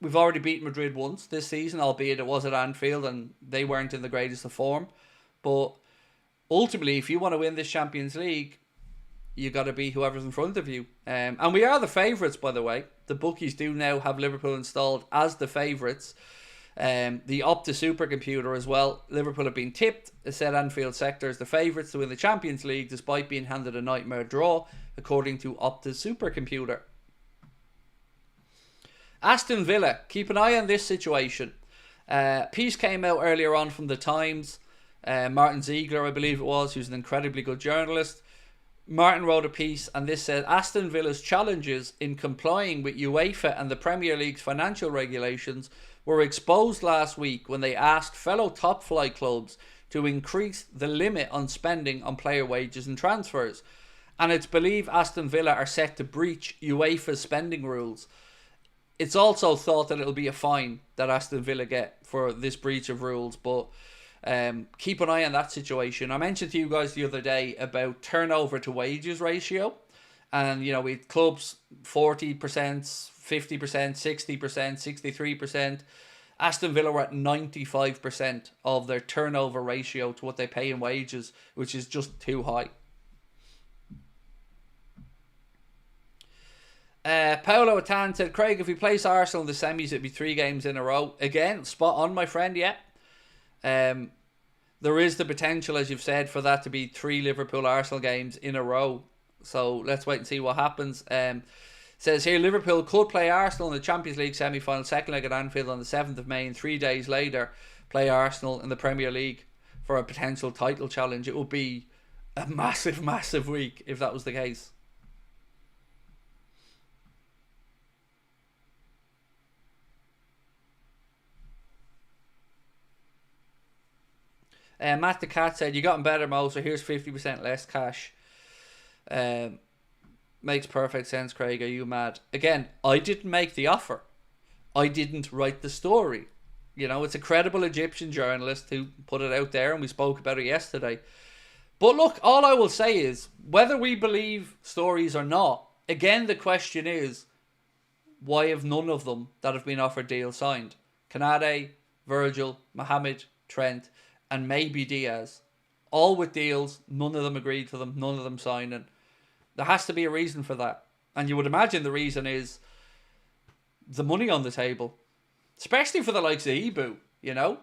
We've already beaten Madrid once this season, albeit it was at Anfield and they weren't in the greatest of form. But ultimately, if you want to win this Champions League, you got to beat whoever's in front of you. And we are the favourites, by the way. The bookies do now have Liverpool installed as the favourites. The Opta supercomputer as well. Liverpool have been tipped, as said Anfield sector, as the favourites to win the Champions League, despite being handed a nightmare draw, according to Opta's supercomputer. Aston Villa, keep an eye on this situation. Piece came out earlier on from the Times. Martin Ziegler, I believe it was, who's an incredibly good journalist. Martin wrote a piece, and this said, Aston Villa's challenges in complying with UEFA and the Premier League's financial regulations were exposed last week when they asked fellow top-flight clubs to increase the limit on spending on player wages and transfers. And it's believed Aston Villa are set to breach UEFA's spending rules. It's also thought that it'll be a fine that Aston Villa get for this breach of rules, but keep an eye on that situation. I mentioned to you guys the other day about turnover to wages ratio, and you know, we had clubs 40%, 50%, 60%, 63%. Aston Villa were at 95% of their turnover ratio to what they pay in wages, which is just too high. Paolo Atan said, Craig, if we place Arsenal in the semis, it'd be 3 games in a row. Again, spot on, my friend, yeah. There is the potential, as you've said, for that to be 3 Liverpool-Arsenal games in a row. So let's wait and see what happens. Says here, Liverpool could play Arsenal in the Champions League semi-final, second leg at Anfield on the 7th of May, and 3 days later play Arsenal in the Premier League for a potential title challenge. It would be a massive, massive week if that was the case. Matt the Cat said, you gotten better, Mo, so here's 50% less cash. Makes perfect sense, Craig. Are you mad? Again, I didn't make the offer. I didn't write the story. You know, it's a credible Egyptian journalist who put it out there, and we spoke about it yesterday. But look, all I will say is, whether we believe stories or not, again, the question is, why have none of them that have been offered deals signed? Kanade, Virgil, Mohamed, Trent, and maybe Diaz, all with deals, none of them agreed to them, none of them signing. There has to be a reason for that. And you would imagine the reason is the money on the table. Especially for the likes of Ibu, you know?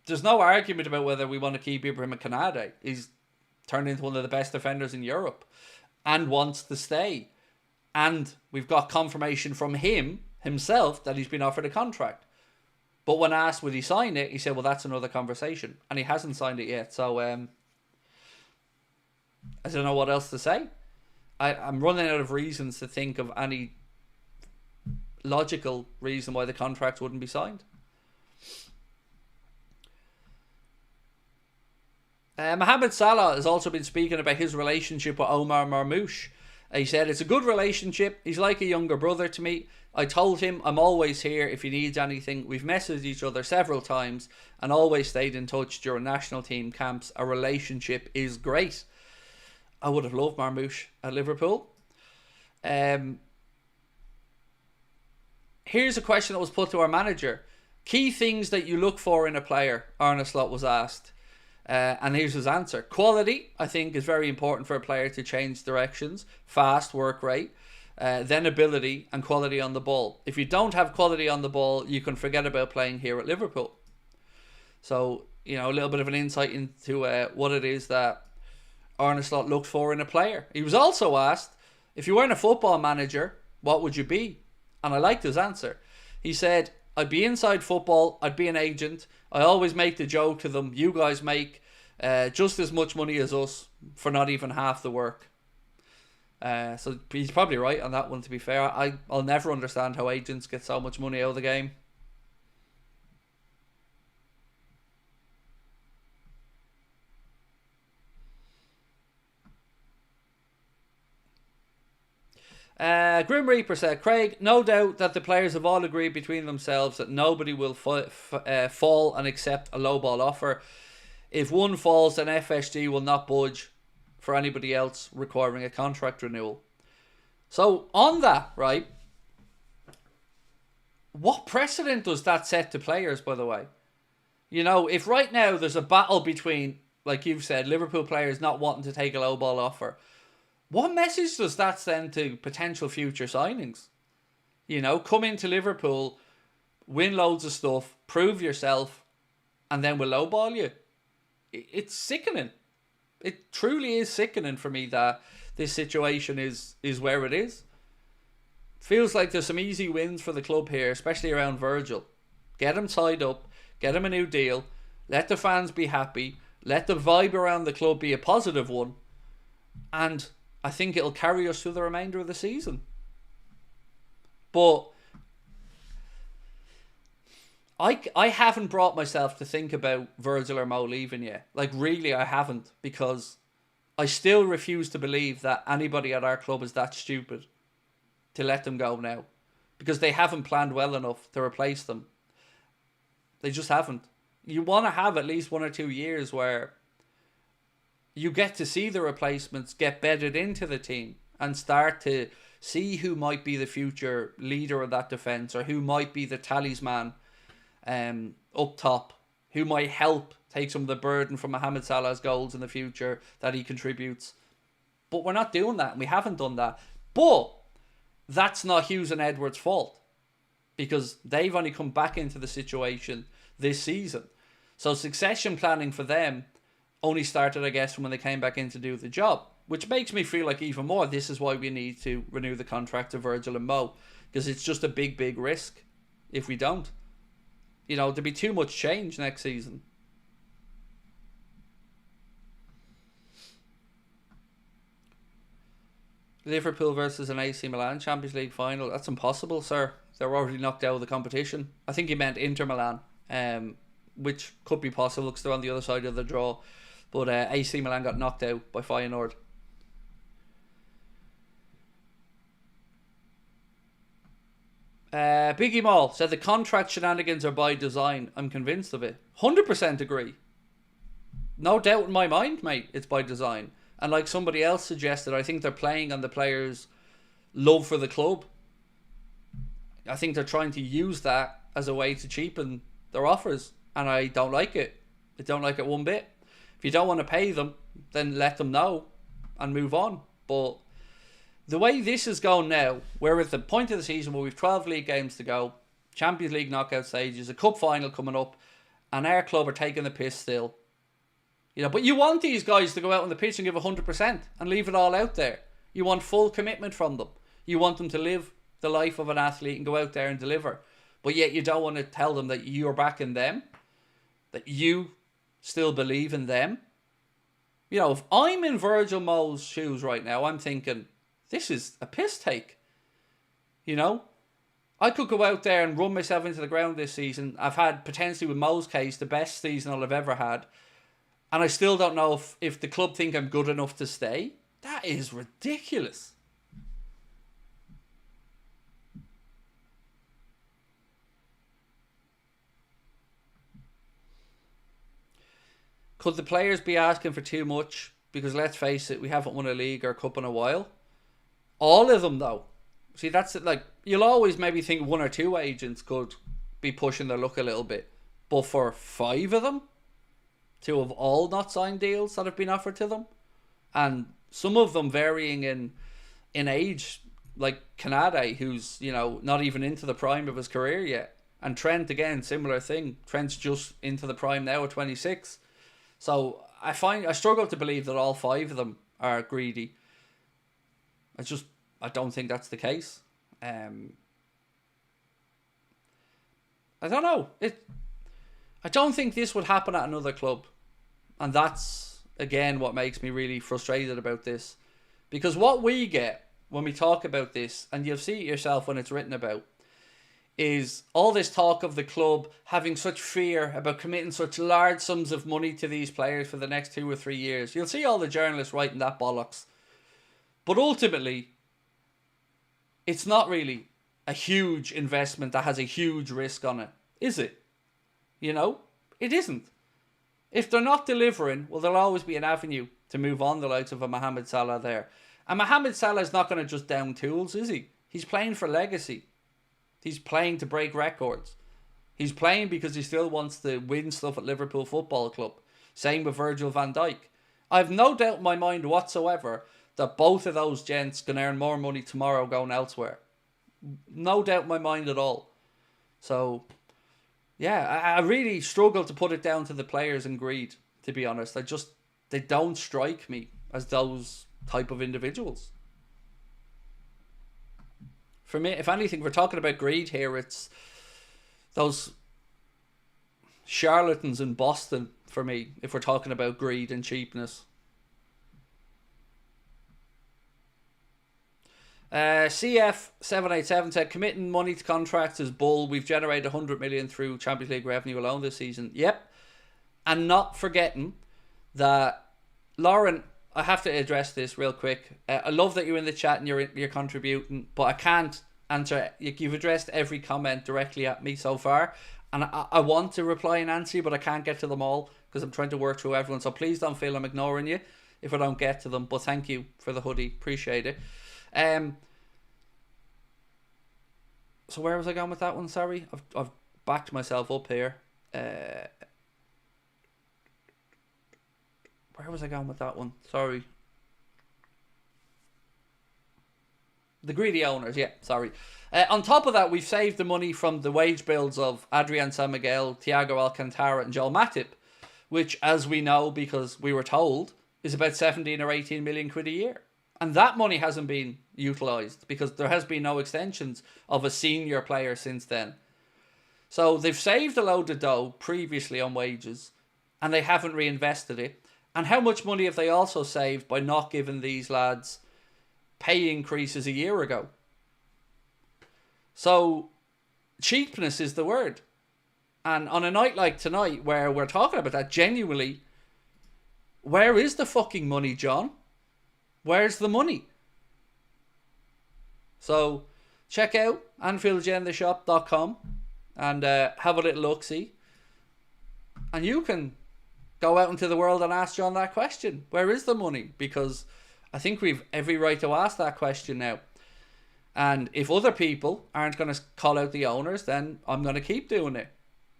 There's no argument about whether we want to keep Ibrahim Kanade. He's turned into one of the best defenders in Europe and wants to stay. And we've got confirmation from himself, that he's been offered a contract. But when asked would he sign it, he said, well, that's another conversation. And he hasn't signed it yet. So I don't know what else to say. I'm running out of reasons to think of any logical reason why the contract wouldn't be signed. Mohamed Salah has also been speaking about his relationship with Omar Marmoush. He said, it's a good relationship. He's like a younger brother to me. I told him I'm always here if he needs anything. We've messaged each other several times and always stayed in touch during national team camps. Our relationship is great. I would have loved Marmoush at Liverpool. Here's a question that was put to our manager. Key things that you look for in a player, Arne Slot was asked. And here's his answer. Quality, I think, is very important for a player to change directions. Fast work rate. Then ability and quality on the ball. If you don't have quality on the ball, you can forget about playing here at Liverpool. So, you know, a little bit of an insight into what it is that Arne Slot looked for in a player. He was also asked, if you weren't a football manager, what would you be? And I liked his answer. He said, I'd be inside football, I'd be an agent. I always make the joke to them, you guys make just as much money as us for not even half the work. So he's probably right on that one, to be fair. I'll never understand how agents get so much money out of the game. Grim Reaper said, Craig, no doubt that the players have all agreed between themselves that nobody will fall and accept a lowball offer. If one falls, then FSG will not budge for anybody else requiring a contract renewal. So on that, right, What precedent does that set to players, by the way? You know, if right now there's a battle between, like you've said, Liverpool players not wanting to take a low ball offer, what message does that send to potential future signings? You know, come into Liverpool, win loads of stuff, prove yourself, and then we'll lowball you. It's sickening. It truly is sickening for me that this situation is where it is. Feels like there's some easy wins for the club here, especially around Virgil. Get him tied up, get him a new deal, let the fans be happy, let the vibe around the club be a positive one, and I think it'll carry us through the remainder of the season. But I haven't brought myself to think about Virgil or Mo leaving yet. Like, really, I haven't, because I still refuse to believe that anybody at our club is that stupid to let them go now, because they haven't planned well enough to replace them. They just haven't. You want to have at least 1 or 2 years where you get to see the replacements get bedded into the team and start to see who might be the future leader of that defence, or who might be the talisman up top, who might help take some of the burden from Mohamed Salah's goals in the future that he contributes. But we're not doing that, and we haven't done that. But that's not Hughes and Edwards' fault, because they've only come back into the situation this season. So succession planning for them only started, I guess, from when they came back in to do the job, which makes me feel like even more this is why we need to renew the contract of Virgil and Mo, because it's just a big, big risk if we don't. You know, there'd be too much change next season. Liverpool versus an AC Milan Champions League final. That's impossible, sir. They're already knocked out of the competition. I think he meant Inter Milan, which could be possible because they're on the other side of the draw. But AC Milan got knocked out by Feyenoord. Biggie Mall said the contract shenanigans are by design. I'm convinced of it. 100% agree. No doubt in my mind, mate, it's by design. And like somebody else suggested, I think they're playing on the players' love for the club. I think they're trying to use that as a way to cheapen their offers. And I don't like it. I don't like it one bit. If you don't want to pay them, then let them know and move on. But the way this is going now, we're at the point of the season where we've 12 league games to go, Champions League knockout stages, a cup final coming up, and our club are taking the piss still. You know, but you want these guys to go out on the pitch and give 100% and leave it all out there. You want full commitment from them. You want them to live the life of an athlete and go out there and deliver. But yet you don't want to tell them that you're backing them, that you still believe in them. You know, if I'm in Virgil Mo's shoes right now, I'm thinking, this is a piss take. You know, I could go out there and run myself into the ground this season. I've had, potentially with Mo's case, the best season I'll have ever had. And I still don't know if the club think I'm good enough to stay. That is ridiculous. Could the players be asking for too much? Because let's face it, we haven't won a league or a cup in a while. All of them, though. See, that's it. Like, you'll always maybe think 1 or 2 agents could be pushing their luck a little bit. But for 5 of them to have all not signed deals that have been offered to them, and some of them varying in age, like Kanade, who's, you know, not even into the prime of his career yet, and Trent, again, similar thing. Trent's just into the prime now at 26. So I struggle to believe that all 5 of them are greedy. I don't think that's the case. I don't know. I don't think this would happen at another club. And that's, again, what makes me really frustrated about this. Because what we get when we talk about this, and you'll see it yourself when it's written about, is all this talk of the club having such fear about committing such large sums of money to these players for the next 2 or 3 years. You'll see all the journalists writing that bollocks. But ultimately, it's not really a huge investment that has a huge risk on it, is it? You know, it isn't. If they're not delivering, well, there'll always be an avenue to move on the likes of a Mohamed Salah there. And Mohamed Salah is not going to just down tools, is he? He's playing for legacy. He's playing to break records. He's playing because he still wants to win stuff at Liverpool Football Club. Same with Virgil van Dijk. I have no doubt in my mind whatsoever that both of those gents can earn more money tomorrow going elsewhere. No doubt in my mind at all. So, yeah, I really struggle to put it down to the players and greed, to be honest. They don't strike me as those type of individuals. For me, if anything, we're talking about greed here. It's those charlatans in Boston, for me, if we're talking about greed and cheapness. CF787 said, committing money to contracts is bull. We've generated 100 million through Champions League revenue alone this season. Yep. And not forgetting that, Lauren, I have to address this real quick. I love that you're in the chat and you're contributing, but I can't answer. You've addressed every comment directly at me so far, and I want to reply and answer you, but I can't get to them all because I'm trying to work through everyone. So please don't feel I'm ignoring you if I don't get to them. But thank you for the hoodie, appreciate it. So where was I going with that one? Sorry, I've backed myself up here. Where was I going with that one? Sorry. The greedy owners, yeah, sorry. On top of that, we've saved the money from the wage bills of Adrian San Miguel, Thiago Alcantara and Joel Matip, which, as we know, because we were told, is about 17 or 18 million quid a year. And that money hasn't been utilised because there has been no extensions of a senior player since then. So they've saved a load of dough previously on wages and they haven't reinvested it. And how much money have they also saved by not giving these lads pay increases a year ago? So cheapness is the word. And on a night like tonight where we're talking about that, genuinely, where is the fucking money, John? Where's the money? So check out AnfieldAgendaShop.com and have a little look-see. And you can go out into the world and ask John that question. Where is the money? Because I think we've every right to ask that question now. And if other people aren't going to call out the owners, then I'm going to keep doing it.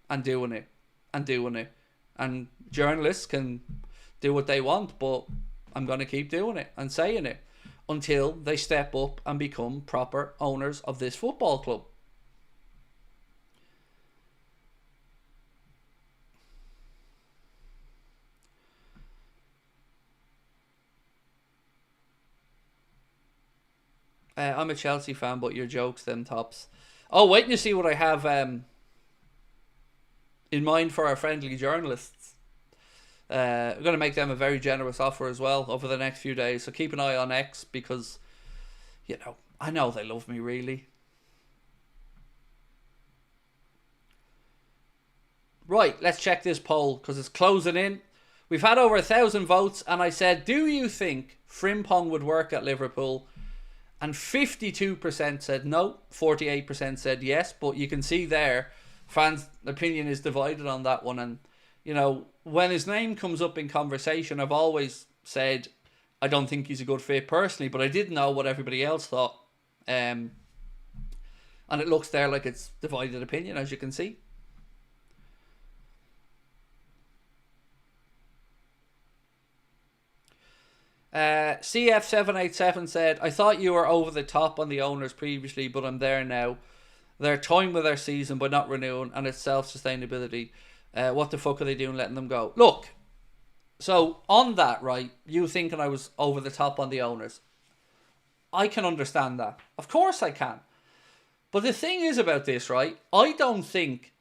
And doing it. And doing it. And journalists can do what they want, but I'm going to keep doing it and saying it until they step up and become proper owners of this football club. I'm a Chelsea fan, but your jokes, them tops. Oh, wait and you see what I have in mind for our friendly journalists. We're going to make them a very generous offer as well over the next few days. So keep an eye on X because, you know, I know they love me really. Right, let's check this poll because it's closing in. We've had over 1,000 votes and I said, do you think Frimpong would work at Liverpool? And 52% said no, 48% said yes. But you can see there, fans' opinion is divided on that one. And, you know, when his name comes up in conversation, I've always said I don't think he's a good fit personally, but I did know what everybody else thought. And it looks there like it's divided opinion, as you can see. CF787 said, I thought you were over the top on the owners previously, but I'm there now. They're toying with their season by not renewing, and it's self-sustainability. What the fuck are they doing letting them go? Look, so on that, right, you thinking I was over the top on the owners, I can understand that. Of course I can. But the thing is about this, right, I don't think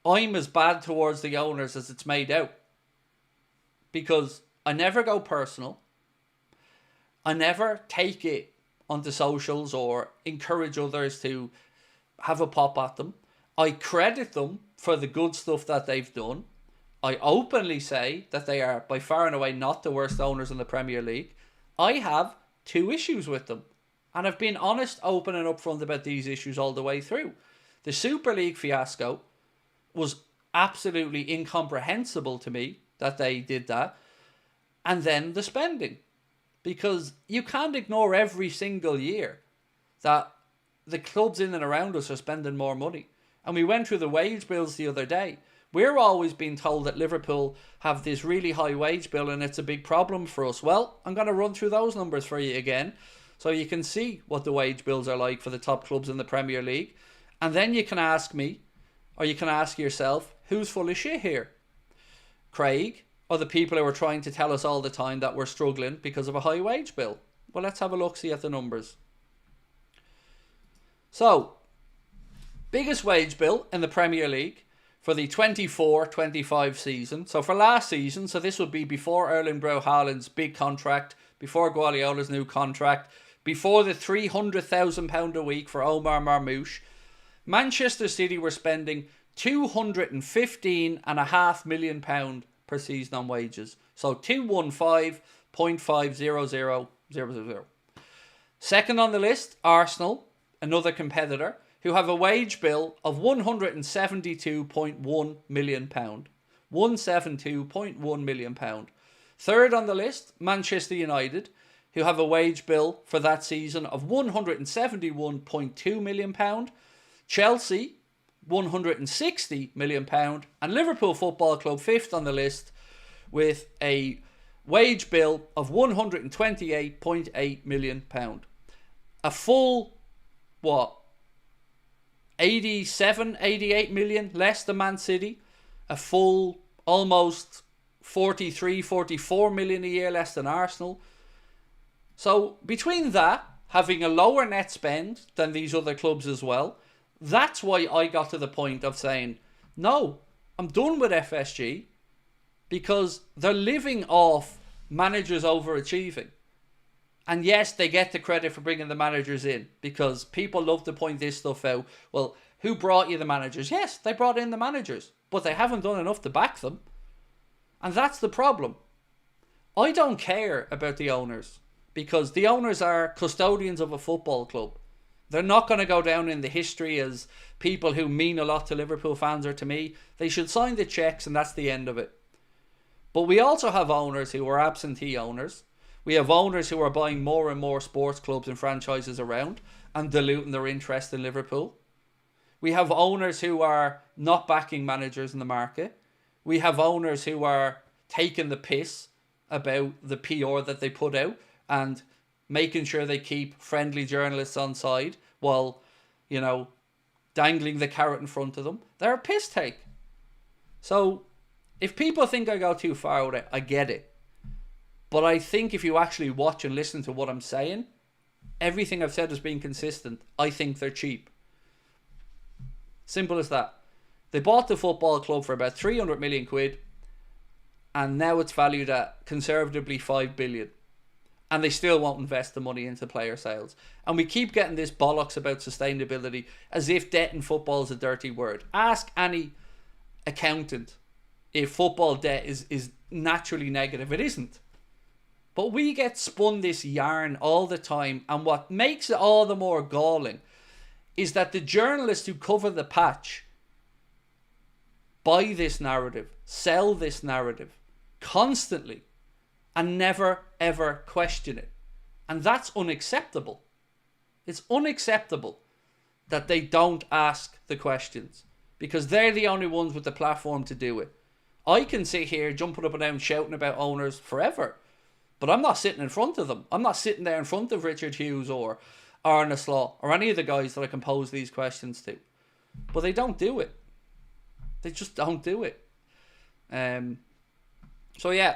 I'm as bad towards the owners as it's made out. Because I never go personal. I never take it onto socials or encourage others to have a pop at them. I credit them for the good stuff that they've done. I openly say that they are by far and away not the worst owners in the Premier League. I have 2 issues with them. And I've been honest, open and upfront about these issues all the way through. The Super League fiasco was absolutely incomprehensible to me that they did that. And then the spending. Because you can't ignore every single year that the clubs in and around us are spending more money. And we went through the wage bills the other day. We're always being told that Liverpool have this really high wage bill and it's a big problem for us. Well, I'm going to run through those numbers for you again so you can see what the wage bills are like for the top clubs in the Premier League. And then you can ask me, or you can ask yourself, who's full of shit here? Craig, or the people who are trying to tell us all the time that we're struggling because of a high wage bill? Well, let's have a look-see at the numbers. So, biggest wage bill in the Premier League for the 24-25 season. So for last season, so this would be before Erling Braut Haaland's big contract, before Guardiola's new contract, before the £300,000 a week for Omar Marmoush, Manchester City were spending £215.5 million per season on wages. So 215.500000. Second on the list, Arsenal, another competitor, who have a wage bill of £172.1 million. £172.1 million. Third on the list, Manchester United, who have a wage bill for that season of £171.2 million. Chelsea, £160 million. And Liverpool Football Club, fifth on the list, with a wage bill of £128.8 million. A full, 88 million less than Man City. A full almost 44 million a year less than Arsenal. So between that, having a lower net spend than these other clubs as well, that's why I got to the point of saying, no, I'm done with FSG, because they're living off managers overachieving. And yes, they get the credit for bringing the managers in, because people love to point this stuff out. Well, who brought you the managers? Yes, they brought in the managers, but they haven't done enough to back them. And that's the problem. I don't care about the owners, because the owners are custodians of a football club. They're not going to go down in the history as people who mean a lot to Liverpool fans or to me. They should sign the checks and that's the end of it. But we also have owners who are absentee owners. We have owners who are buying more and more sports clubs and franchises around and diluting their interest in Liverpool. We have owners who are not backing managers in the market. We have owners who are taking the piss about the PR that they put out and making sure they keep friendly journalists on side while, dangling the carrot in front of them. They're a piss take. So, if people think I go too far with it, I get it. But I think if you actually watch and listen to what I'm saying, everything I've said has been consistent. I think they're cheap. Simple as that. They bought the football club for about 300 million quid, and now it's valued at conservatively 5 billion. And they still won't invest the money into player sales. And we keep getting this bollocks about sustainability as if debt in football is a dirty word. Ask any accountant if football debt is naturally negative. It isn't. But we get spun this yarn all the time, and what makes it all the more galling is that the journalists who cover the patch buy this narrative, sell this narrative constantly, and never ever question it. And that's unacceptable. It's unacceptable that they don't ask the questions, because they're the only ones with the platform to do it. I can sit here jumping up and down shouting about owners forever, but I'm not sitting in front of them. I'm not sitting there in front of Richard Hughes or Arne Slot or any of the guys that I can pose these questions to. But they don't do it. They just don't do it. So yeah,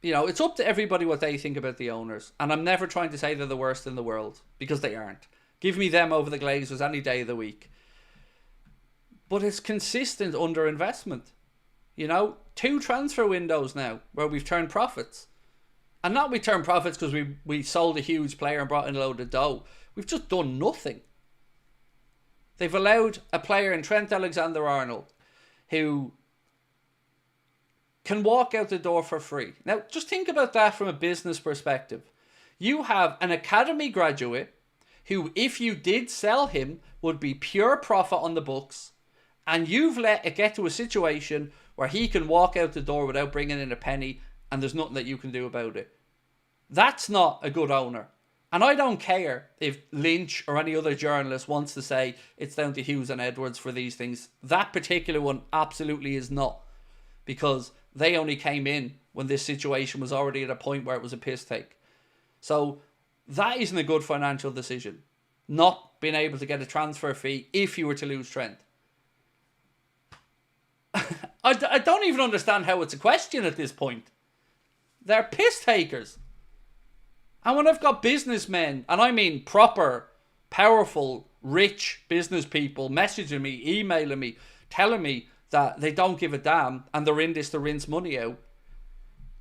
it's up to everybody what they think about the owners. And I'm never trying to say they're the worst in the world, because they aren't. Give me them over the Glazers any day of the week. But it's consistent underinvestment. 2 transfer windows now where we've turned profits. And not we turned profits because we sold a huge player and brought in a load of dough. We've just done nothing. They've allowed a player in Trent Alexander-Arnold who can walk out the door for free. Now, just think about that from a business perspective. You have an academy graduate who, if you did sell him, would be pure profit on the books, and you've let it get to a situation where he can walk out the door without bringing in a penny, and there's nothing that you can do about it. That's not a good owner. And I don't care if Lynch or any other journalist wants to say it's down to Hughes and Edwards for these things. That particular one absolutely is not. Because they only came in when this situation was already at a point where it was a piss take. So that isn't a good financial decision. Not being able to get a transfer fee if you were to lose Trent. I don't even understand how it's a question at this point. They're piss takers. And when I've got businessmen, and I mean proper, powerful, rich business people messaging me, emailing me, telling me that they don't give a damn and they're in this to rinse money out,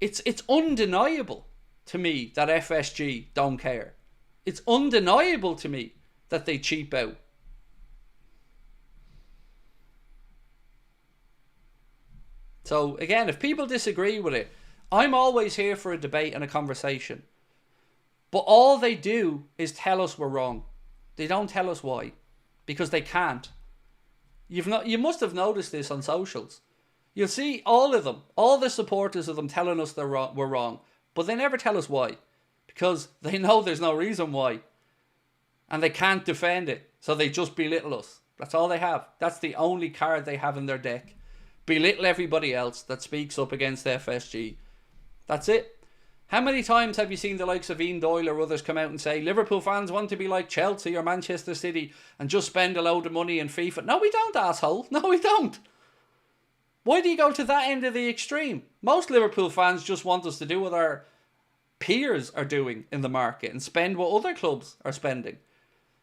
it's undeniable to me that FSG don't care. It's undeniable to me that they cheap out. So again, if people disagree with it, I'm always here for a debate and a conversation. But all they do is tell us we're wrong. They don't tell us why. Because they can't. You must have noticed this on socials. You'll see all of them, all the supporters of them telling us we're wrong. But they never tell us why. Because they know there's no reason why. And they can't defend it. So they just belittle us. That's all they have. That's the only card they have in their deck. Belittle everybody else that speaks up against FSG. That's it. How many times have you seen the likes of Ian Doyle or others come out and say Liverpool fans want to be like Chelsea or Manchester City and just spend a load of money in FIFA? No, we don't, asshole. No, we don't. Why do you go to that end of the extreme? Most Liverpool fans just want us to do what our peers are doing in the market and spend what other clubs are spending.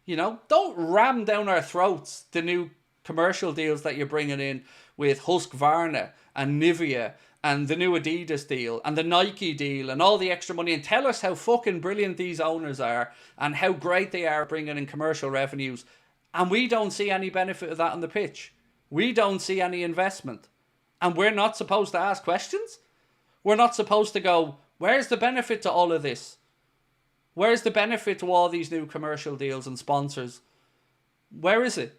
You know, don't ram down our throats the new commercial deals that you're bringing in with Husqvarna and Nivea and the new Adidas deal and the Nike deal and all the extra money, and tell us how fucking brilliant these owners are and how great they are bringing in commercial revenues, and we don't see any benefit of that on the pitch. We don't see any investment, and we're not supposed to ask questions? We're not supposed to go, where's the benefit to all of this? Where's the benefit to all these new commercial deals and sponsors? Where is it?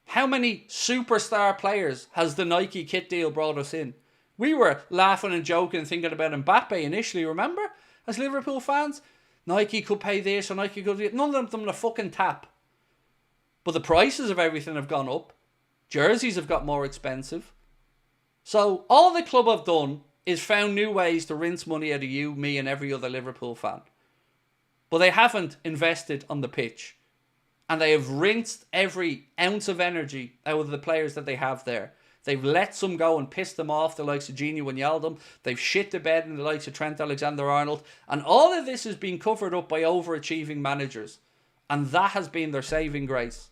How many superstar players has the Nike kit deal brought us in? We were laughing and joking, thinking about Mbappe initially, remember? As Liverpool fans, Nike could pay this or Nike could do that. None of them a fucking tap. But the prices of everything have gone up. Jerseys have got more expensive. So all the club have done is found new ways to rinse money out of you, me and every other Liverpool fan. But they haven't invested on the pitch. And they have rinsed every ounce of energy out of the players that they have there. They've let some go and pissed them off, the likes of Gini Wijnaldum. They've shit the bed in the likes of Trent Alexander-Arnold. And all of this has been covered up by overachieving managers. And that has been their saving grace.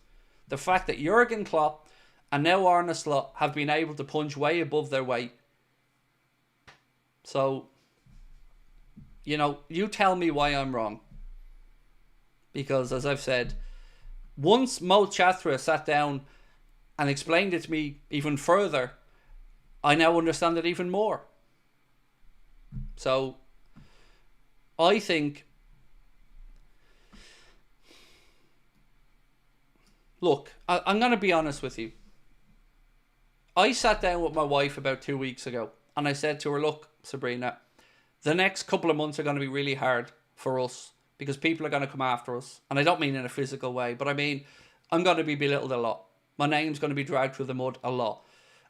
The fact that Jurgen Klopp and now Arne Slot have been able to punch way above their weight. So, you know, you tell me why I'm wrong. Because, as I've said, once Mo Chatra sat down and explained it to me even further, I now understand it even more. So, I think, look, I'm going to be honest with you. I sat down with my wife about 2 weeks ago and I said to her, look, Sabrina, the next couple of months are going to be really hard for us because people are going to come after us. And I don't mean in a physical way, but I mean, I'm going to be belittled a lot. My name's going to be dragged through the mud a lot.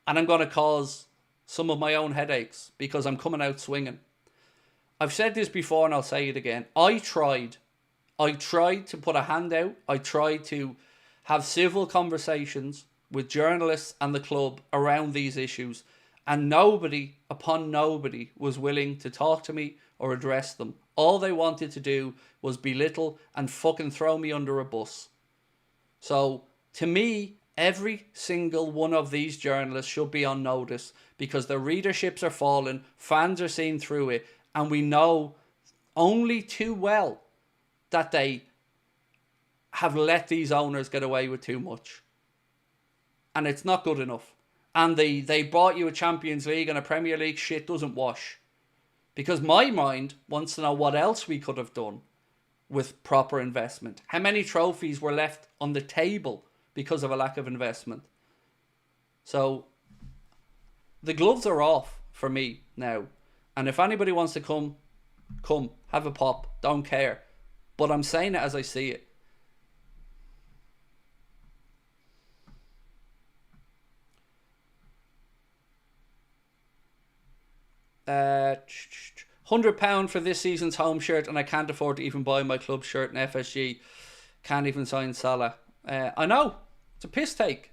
And I'm going to cause some of my own headaches because I'm coming out swinging. I've said this before and I'll say it again. I tried to put a hand out. I tried to have civil conversations with journalists and the club around these issues. And nobody was willing to talk to me or address them. All they wanted to do was belittle and fucking throw me under a bus. So, to me, every single one of these journalists should be on notice because their readerships are falling, fans are seeing through it, and we know only too well that they have let these owners get away with too much. And it's not good enough. And they bought you a Champions League and a Premier League, shit doesn't wash. Because my mind wants to know what else we could have done with proper investment. How many trophies were left on the table because of a lack of investment? So, the gloves are off for me now. And if anybody wants to come Come, have a pop. Don't care. But I'm saying it as I see it. £100 for this season's home shirt, and I can't afford to even buy my club shirt in FSG. Can't even sign Salah. I know. It's a piss take.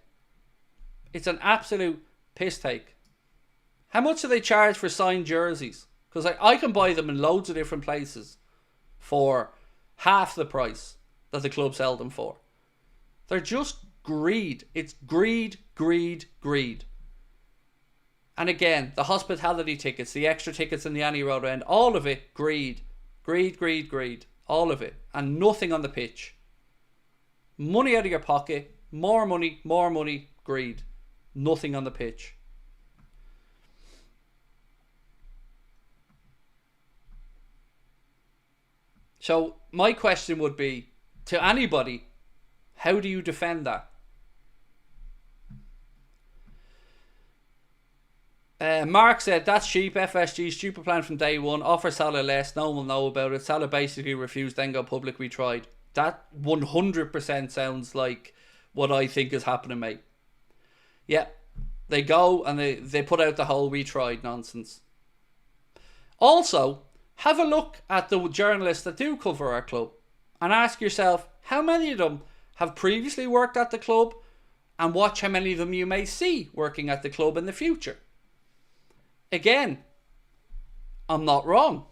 It's an absolute piss take. How much do they charge for signed jerseys? Because I can buy them in loads of different places for half the price that the club sell them for. They're just greed. It's greed, greed, greed. And again, the hospitality tickets, the extra tickets in the Annie Road end, all of it, greed. Greed, greed, greed. All of it. And nothing on the pitch. Money out of your pocket. More money, greed. Nothing on the pitch. So my question would be, to anybody, how do you defend that? Mark said, that's cheap. FSG, stupid plan from day one. Offer Salah less. No one will know about it. Salah basically refused, then go public. We tried. That 100% sounds like what I think is happening, mate. Yeah. They go and they put out the whole we tried nonsense. Also, have a look at the journalists that do cover our club and ask yourself, how many of them have previously worked at the club, and watch how many of them you may see working at the club in the future. Again, I'm not wrong.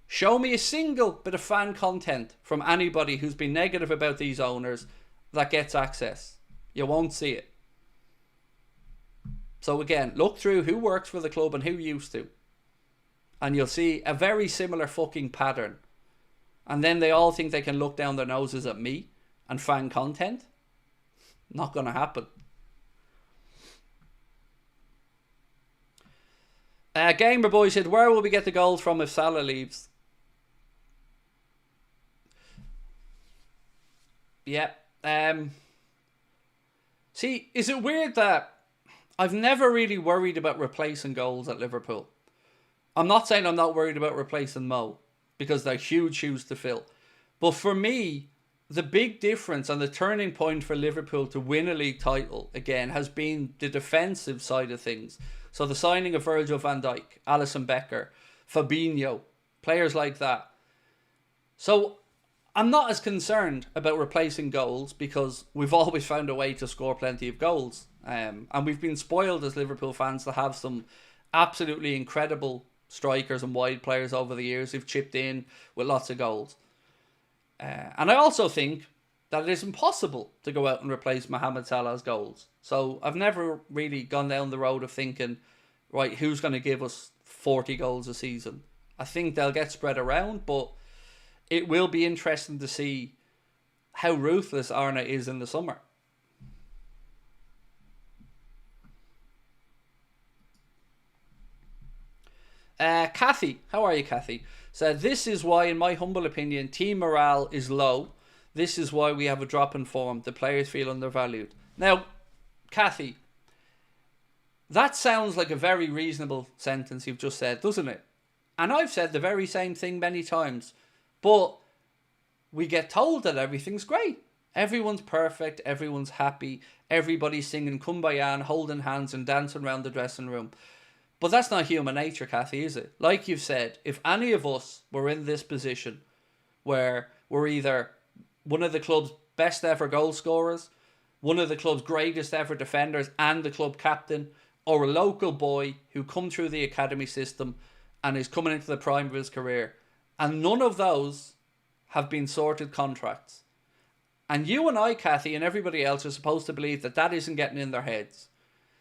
Show me a single bit of fan content from anybody who's been negative about these owners that gets access. You won't see it. So again, look through who works for the club and who used to, and you'll see a very similar fucking pattern. And then they all think they can look down their noses at me and fan content. Not going to happen. Gamer Boy said, where will we get the goals from if Salah leaves? Yeah. See, is it weird that I've never really worried about replacing goals at Liverpool? I'm not saying I'm not worried about replacing Mo, because they're huge shoes to fill. But for me, the big difference and the turning point for Liverpool to win a league title again has been the defensive side of things. So the signing of Virgil van Dijk, Alisson Becker, Fabinho, players like that. So I'm not as concerned about replacing goals, because we've always found a way to score plenty of goals. And we've been spoiled as Liverpool fans to have some absolutely incredible strikers and wide players over the years who've chipped in with lots of goals. And I also think that it is impossible to go out and replace Mohamed Salah's goals. So I've never really gone down the road of thinking, right, who's going to give us 40 goals a season? I think they'll get spread around, but it will be interesting to see how ruthless Arne is in the summer. Kathy, how are you, Kathy? Said, this is why, in my humble opinion, team morale is low. This is why we have a drop in form. The players feel undervalued. Now, Kathy, that sounds like a very reasonable sentence you've just said, doesn't it? And I've said the very same thing many times. But we get told that everything's great. Everyone's perfect. Everyone's happy. Everybody's singing Kumbaya and holding hands and dancing around the dressing room. But that's not human nature, Kathy, is it? Like you've said, if any of us were in this position where we're either one of the club's best ever goal scorers, one of the club's greatest ever defenders and the club captain, or a local boy who come through the academy system and is coming into the prime of his career, and none of those have been sorted contracts. And you and I, Kathy, and everybody else are supposed to believe that that isn't getting in their heads.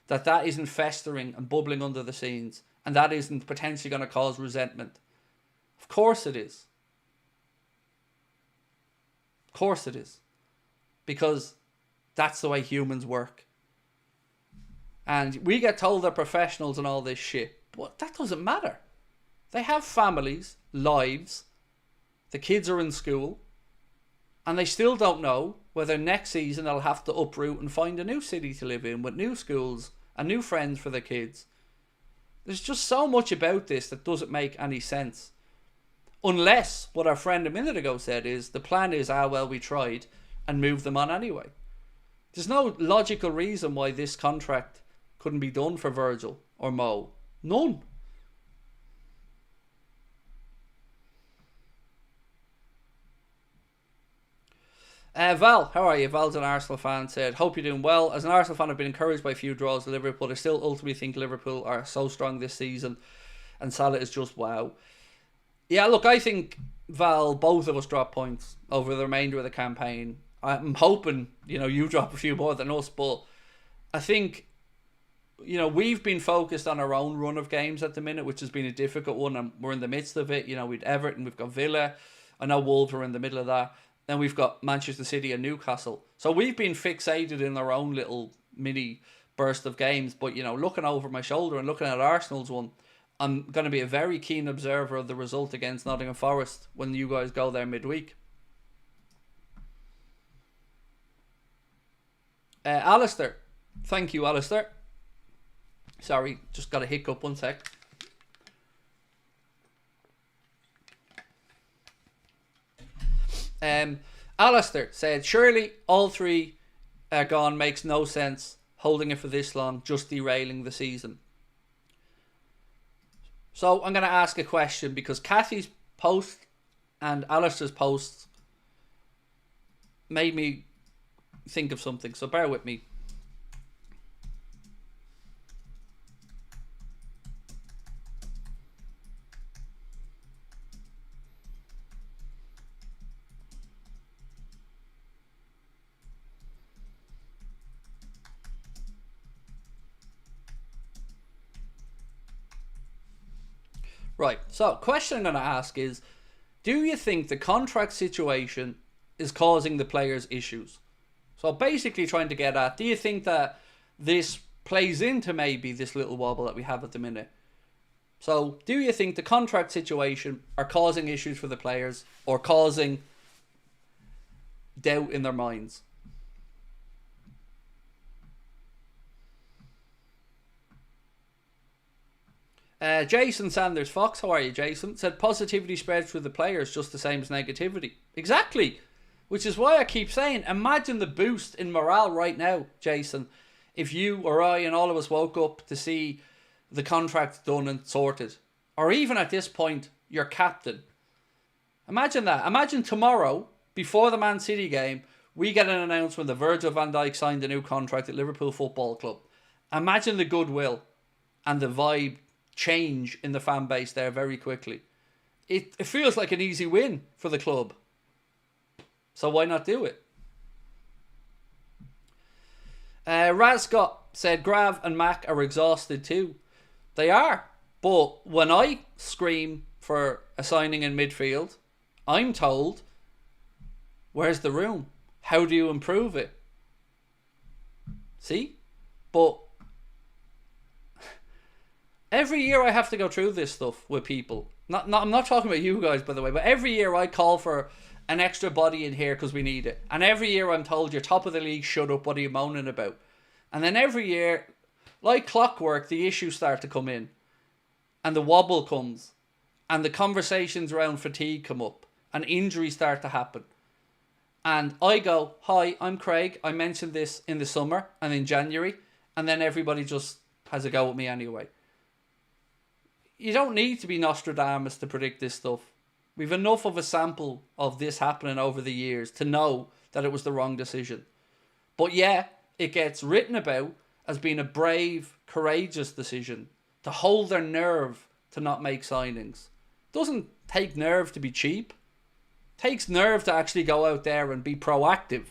That isn't festering and bubbling under the scenes, and that isn't potentially going to cause resentment. Of course it is. Of course it is. Because that's the way humans work. And we get told they're professionals and all this shit, but that doesn't matter. They have families, lives, the kids are in school, and they still don't know whether next season they'll have to uproot and find a new city to live in with new schools and new friends for their kids. There's just so much about this that doesn't make any sense. Unless what our friend a minute ago said is the plan is, well, we tried and move them on anyway. There's no logical reason why this contract couldn't be done for Virgil or Mo. None. Val, how are you? Val's an Arsenal fan, said, hope you're doing well. As an Arsenal fan, I've been encouraged by a few draws with Liverpool. I still ultimately think Liverpool are so strong this season, and Salah is just wow. Yeah, look, I think, Val, both of us drop points over the remainder of the campaign. I'm hoping, you drop a few more than us, but I think, we've been focused on our own run of games at the minute, which has been a difficult one, and we're in the midst of it. We've Everton, we've got Villa. I know Wolves are in the middle of that. Then we've got Manchester City and Newcastle. So we've been fixated in our own little mini burst of games. But, looking over my shoulder and looking at Arsenal's one, I'm going to be a very keen observer of the result against Nottingham Forest when you guys go there midweek. Alistair. Thank you, Alistair. Sorry, just got a hiccup. 1 sec. Alistair said, surely all three are gone makes no sense. Holding it for this long, just derailing the season. So I'm going to ask a question because Kathy's post and Alistair's post made me think of something. So bear with me. Right, so question I'm going to ask is, do you think the contract situation is causing the players issues? So basically trying to get at, do you think that this plays into maybe this little wobble that we have at the minute? So do you think the contract situation are causing issues for the players or causing doubt in their minds? Jason Sanders Fox, how are you, Jason? Said positivity spreads through the players just the same as negativity. Exactly. Which is why I keep saying, imagine the boost in morale right now, Jason, if you or I and all of us woke up to see the contract done and sorted. Or even at this point, your captain. Imagine that. Imagine tomorrow, before the Man City game, we get an announcement that Virgil van Dijk signed a new contract at Liverpool Football Club. Imagine the goodwill and the vibe change in the fan base there very quickly. It feels like an easy win for the club. So why not do it? Raz Scott said Grav and Mac are exhausted too. They are. But when I scream for a signing in midfield, I'm told, where's the room? How do you improve it? See? But every year I have to go through this stuff with people. I'm not talking about you guys, by the way, but every year I call for an extra body in here because we need it. And every year I'm told, you're top of the league, shut up, what are you moaning about? And then every year, like clockwork, the issues start to come in. And the wobble comes. And the conversations around fatigue come up. And injuries start to happen. And I go, hi, I'm Craig. I mentioned this in the summer and in January. And then everybody just has a go at me anyway. You don't need to be Nostradamus to predict this stuff. We've enough of a sample of this happening over the years to know that it was the wrong decision. But yeah, it gets written about as being a brave, courageous decision to hold their nerve to not make signings. It doesn't take nerve to be cheap. It takes nerve to actually go out there and be proactive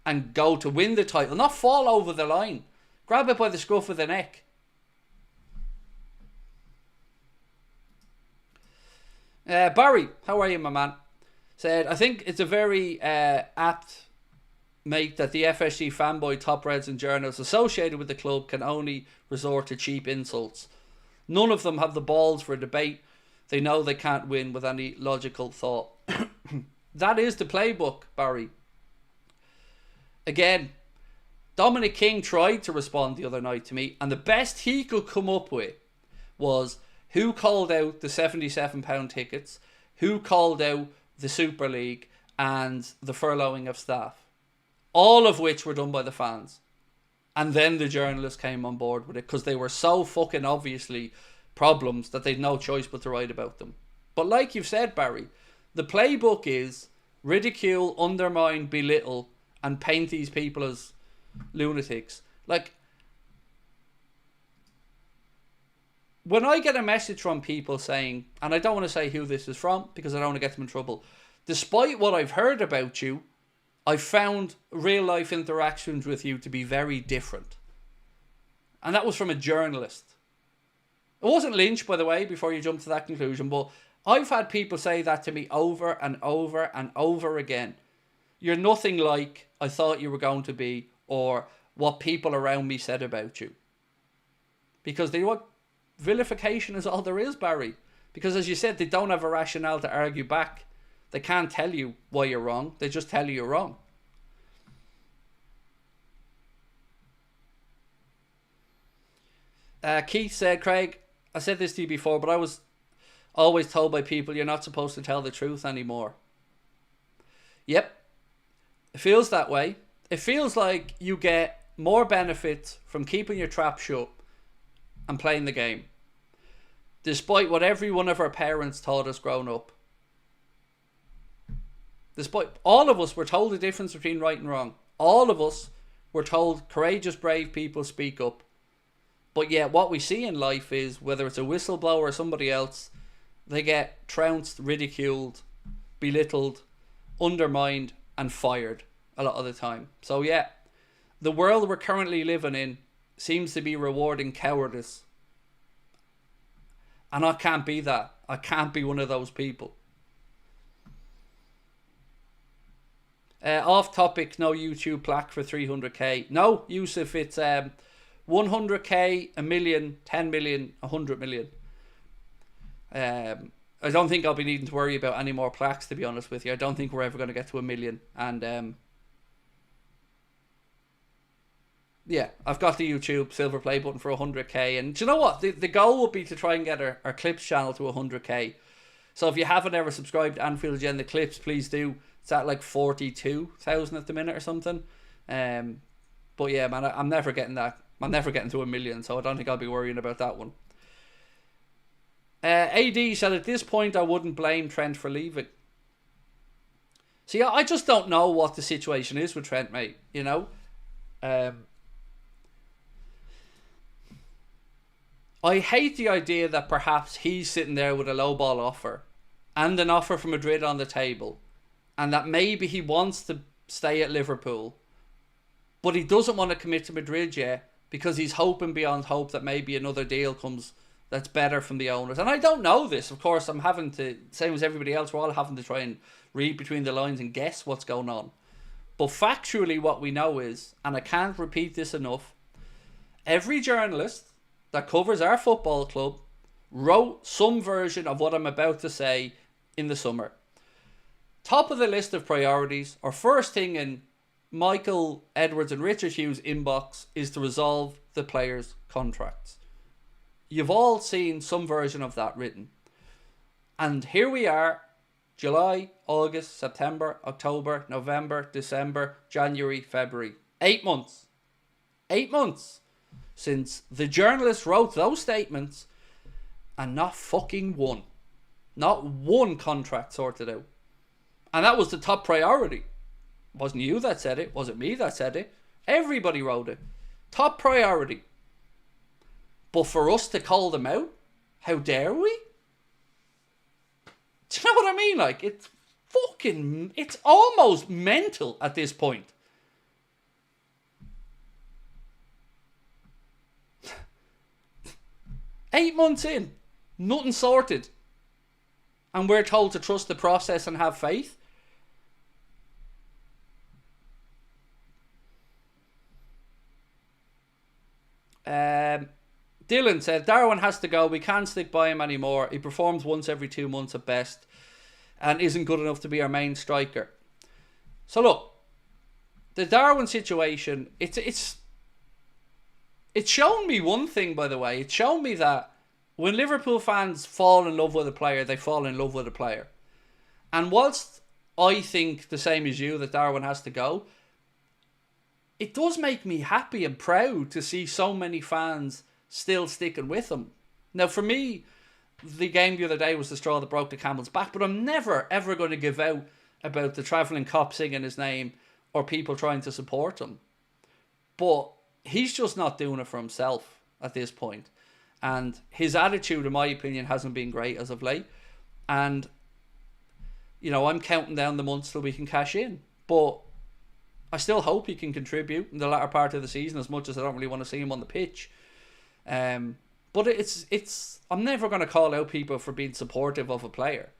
and go to win the title, not fall over the line. Grab it by the scruff of the neck. Barry, how are you, my man? Said, I think it's a very apt make that the FSG fanboy top reds and journalists associated with the club can only resort to cheap insults. None of them have the balls for a debate. They know they can't win with any logical thought. That is the playbook, Barry. Again, Dominic King tried to respond the other night to me, and the best he could come up with was who called out the £77 tickets, who called out the Super League and the furloughing of staff. All of which were done by the fans. And then the journalists came on board with it because they were so fucking obviously problems that they'd no choice but to write about them. But like you've said, Barry, the playbook is ridicule, undermine, belittle, and paint these people as lunatics. Like, when I get a message from people saying, and I don't want to say who this is from because I don't want to get them in trouble, despite what I've heard about you, I found real life interactions with you to be very different. And that was from a journalist. It wasn't Lynch, by the way, before you jump to that conclusion, but I've had people say that to me over and over and over again. You're nothing like I thought you were going to be, or what people around me said about you. Because they want vilification is all there is, Barry. Because as you said, they don't have a rationale to argue back. They can't tell you why you're wrong. They just tell you you're wrong. Keith said, Craig, I said this to you before, but I was always told by people you're not supposed to tell the truth anymore. Yep. It feels that way. It feels like you get more benefits from keeping your trap shut and playing the game. Despite what every one of our parents taught us growing up. Despite all of us were told the difference between right and wrong. All of us were told courageous, brave people speak up. But yet what we see in life is, whether it's a whistleblower or somebody else, they get trounced, ridiculed, belittled, undermined and fired a lot of the time. So yeah, the world we're currently living in seems to be rewarding cowardice. And I can't be that. I can't be one of those people. Off topic, no YouTube plaque for 300k. No, Yusuf, it's 100k, a million, 10 million, 100 million. I don't think I'll be needing to worry about any more plaques, to be honest with you. I don't think we're ever going to get to a million. And yeah, I've got the YouTube silver play button for 100k. And do you know what? The goal would be to try and get our Clips channel to 100k. So if you haven't ever subscribed to Anfield Agenda Clips, please do. It's at like 42,000 at the minute or something. But yeah, man, I'm never getting that. I'm never getting to a million, so I don't think I'll be worrying about that one. AD said, at this point, I wouldn't blame Trent for leaving. See, I just don't know what the situation is with Trent, mate. You know? I hate the idea that perhaps he's sitting there with a lowball offer and an offer from Madrid on the table, and that maybe he wants to stay at Liverpool, but he doesn't want to commit to Madrid yet because he's hoping beyond hope that maybe another deal comes that's better from the owners. And I don't know this. Of course, I'm having to, same as everybody else, we're all having to try and read between the lines and guess what's going on. But factually what we know is, and I can't repeat this enough, every journalist that covers our football club wrote some version of what I'm about to say in the summer. Top of the list of priorities, or first thing in Michael Edwards and Richard Hughes' inbox, is to resolve the players' contracts. You've all seen some version of that written. And here we are, July, August, September, October, November, December, January, February. 8 months. 8 months since the journalists wrote those statements, and not fucking one. Not one contract sorted out. And that was the top priority. It wasn't you that said it. Wasn't me that said it. Everybody wrote it. Top priority. But for us to call them out, how dare we? Do you know what I mean? Like, it's almost mental at this point. Eight months in, nothing sorted. And we're told to trust the process and have faith. Dylan said, Darwin has to go. We can't stick by him anymore. He performs once every 2 months at best and isn't good enough to be our main striker. So look, the Darwin situation, it's shown me one thing, by the way. It's shown me that when Liverpool fans fall in love with a player, they fall in love with a player. And whilst I think the same as you that Darwin has to go, it does make me happy and proud to see so many fans still sticking with him. Now, for me, the game the other day was the straw that broke the camel's back, but I'm never, ever going to give out about the travelling cop singing his name or people trying to support him. But he's just not doing it for himself at this point. And his attitude, in my opinion, hasn't been great as of late. And, you know, I'm counting down the months till we can cash in. But I still hope he can contribute in the latter part of the season, as much as I don't really want to see him on the pitch. But it's I'm never going to call out people for being supportive of a player.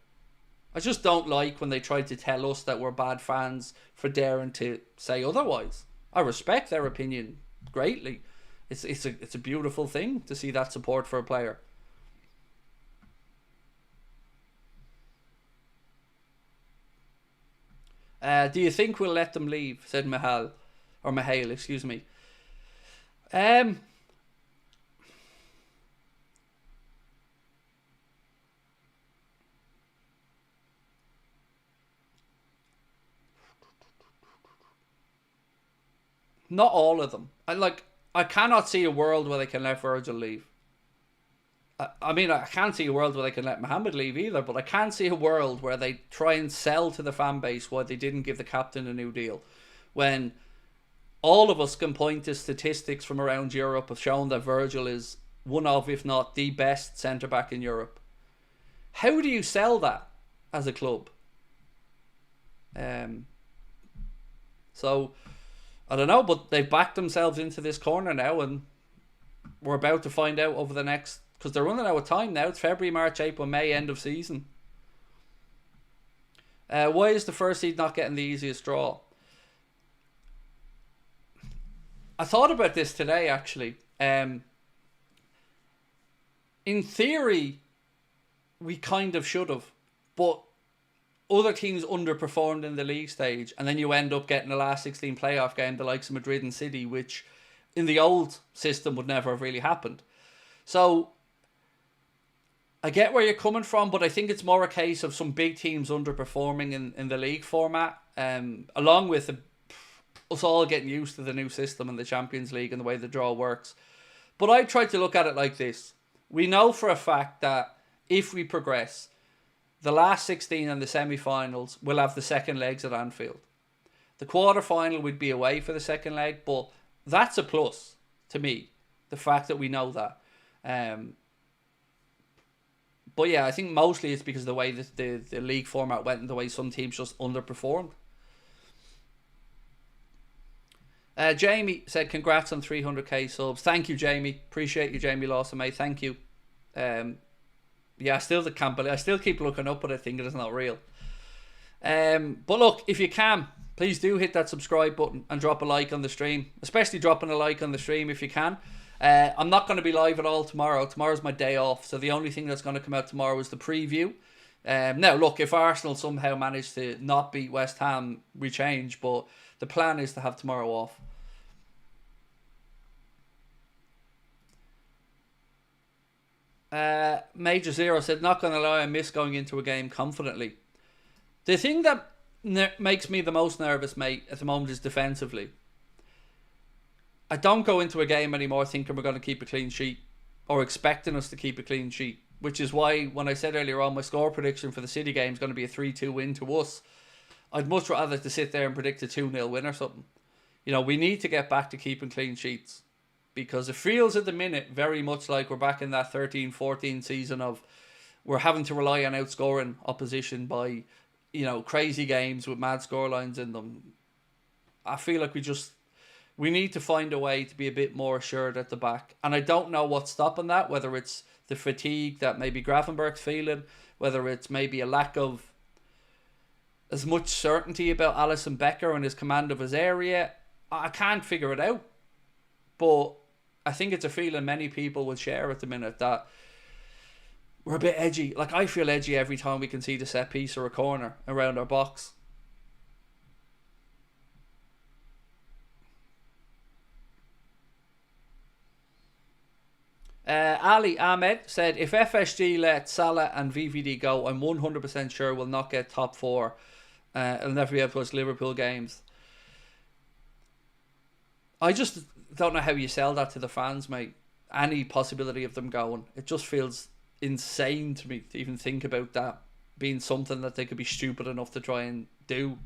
I just don't like when they try to tell us that we're bad fans for daring to say otherwise. I respect their opinion greatly. It's a beautiful thing to see that support for a player. Do you think we'll let them leave? Said Mihail, excuse me. Not all of them. I cannot see a world where they can let Virgil leave. I mean, I can't see a world where they can let Mohamed leave either, but I can see a world where they try and sell to the fan base why they didn't give the captain a new deal. When all of us can point to statistics from around Europe have shown that Virgil is one of, if not the best centre-back in Europe. How do you sell that as a club? So, I don't know, but they've backed themselves into this corner now, and we're about to find out over the next... Because they're running out of time now. It's February, March, April, May, end of season. Why is the first seed not getting the easiest draw? I thought about this today, actually. In theory, we kind of should have. But other teams underperformed in the league stage. And then you end up getting a last 16 playoff game, the likes of Madrid and City, which in the old system would never have really happened. So I get where you're coming from, but I think it's more a case of some big teams underperforming in the league format, along with us all getting used to the new system and the Champions League and the way the draw works. But I tried to look at it like this. We know for a fact that if we progress, the last 16 and the semi-finals will have the second legs at Anfield. The quarter-final would be away for the second leg, but that's a plus to me, the fact that we know that. But yeah, I think mostly it's because of the way that the league format went and the way some teams just underperformed. Jamie said, congrats on 300k subs. Thank you, Jamie. Appreciate you, Jamie Lawson, mate. Thank you. Yeah, I still can't believe. I still keep looking up, but I think it is not real. But look, if you can, please do hit that subscribe button and drop a like on the stream. Especially dropping a like on the stream if you can. I'm not going to be live at all tomorrow. Tomorrow's my day off, so the only thing that's going to come out tomorrow is the preview. Now, look, if Arsenal somehow manage to not beat West Ham, we change, but the plan is to have tomorrow off. Major Zero said, not going to lie, I miss going into a game confidently. The thing that makes me the most nervous, mate, at the moment is defensively. I don't go into a game anymore thinking we're going to keep a clean sheet or expecting us to keep a clean sheet, which is why when I said earlier on my score prediction for the City game is going to be a 3-2 win to us, I'd much rather to sit there and predict a 2-0 win or something. You know, we need to get back to keeping clean sheets because it feels at the minute very much like we're back in that 13-14 season of we're having to rely on outscoring opposition by, you know, crazy games with mad scorelines in them. I feel like we need to find a way to be a bit more assured at the back. And I don't know what's stopping that, whether it's the fatigue that maybe Gravenberg's feeling, whether it's maybe a lack of as much certainty about Alisson Becker and his command of his area. I can't figure it out. But I think it's a feeling many people will share at the minute that we're a bit edgy. Like, I feel edgy every time we concede a set piece or a corner around our box. Ali Ahmed said, if FSG let Salah and VVD go, I'm 100% sure we'll not get top four. It'll never be able to watch Liverpool games. I just don't know how you sell that to the fans, mate. Any possibility of them going. It just feels insane to me to even think about that being something that they could be stupid enough to try and do.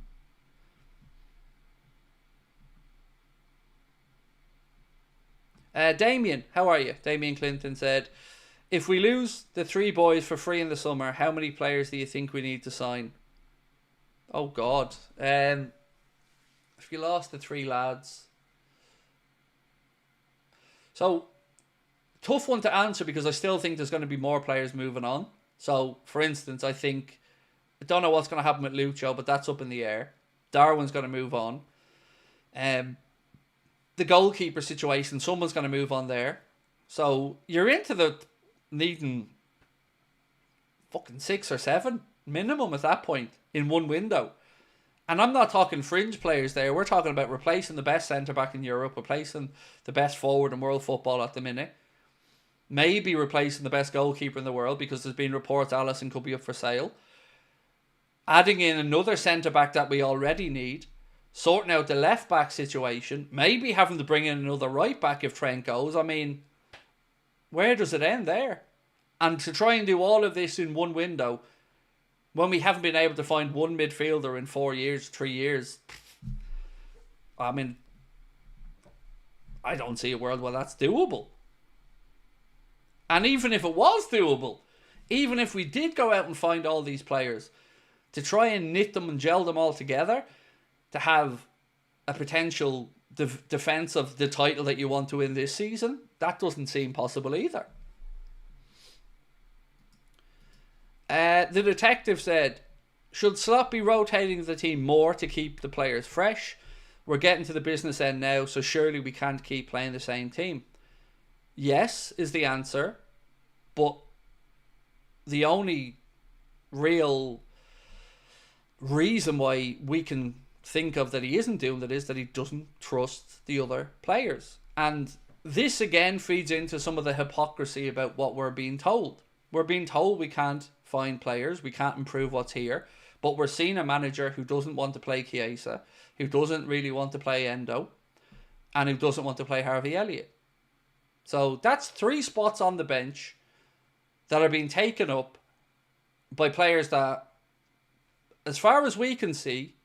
Damien, how are you? Damien Clinton said, if we lose the three boys for free in the summer, how many players do you think we need to sign? Oh, God. If you lost the three lads... So, tough one to answer because I still think there's going to be more players moving on. So, for instance, I don't know what's going to happen with Lucho, but that's up in the air. Darwin's going to move on. The goalkeeper situation, someone's going to move on there. So, you're into the needing fucking 6 or 7 minimum at that point in one window. And I'm not talking fringe players there. We're talking about replacing the best centre-back in Europe, replacing the best forward in world football at the minute. Maybe replacing the best goalkeeper in the world because there's been reports Alisson could be up for sale. Adding in another centre-back that we already need. Sorting out the left-back situation. Maybe having to bring in another right-back if Trent goes. I mean, where does it end there? And to try and do all of this in one window... when we haven't been able to find one midfielder in 4 years, 3 years, I mean, I don't see a world where that's doable. And even if it was doable, even if we did go out and find all these players, to try and knit them and gel them all together, to have a potential defence of the title that you want to win this season, that doesn't seem possible either. The detective said, should Slot be rotating the team more to keep the players fresh? We're getting to the business end now, so surely we can't keep playing the same team. Yes, is the answer. But the only real reason why we can think of that he isn't doing that is that he doesn't trust the other players. And this again feeds into some of the hypocrisy about what we're being told. We're being told we can't find players, we can't improve what's here, but we're seeing a manager who doesn't want to play Chiesa, who doesn't really want to play Endo, and who doesn't want to play Harvey Elliott. So that's 3 spots on the bench that are being taken up by players that, as far as we can see,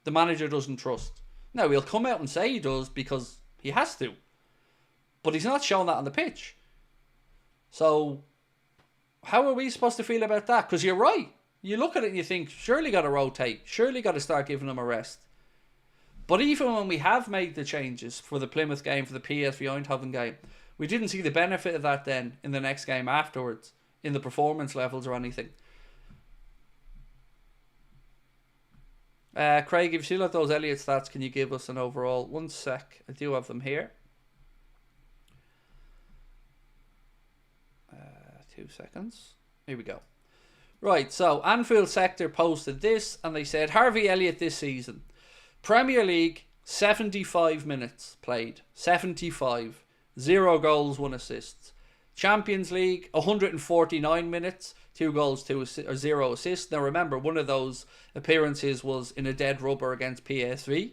the manager doesn't trust. Now, he'll come out and say he does because he has to, but he's not showing that on the pitch. So how are we supposed to feel about that? Because you're right. You look at it and you think, surely got to rotate. Surely got to start giving them a rest. But even when we have made the changes for the Plymouth game, for the PSV Eindhoven game, we didn't see the benefit of that then in the next game afterwards, in the performance levels or anything. Craig, if you still have those Elliott stats, can you give us an overall? 1 sec. I do have them here. 2 seconds. Here we go. Right, so Anfield Sector posted this and they said Harvey Elliott this season. Premier League, 75 minutes played. 75. 0 goals, 1 assist. Champions League, 149 minutes. 2 goals, 0 assists. Now remember, one of those appearances was in a dead rubber against PSV.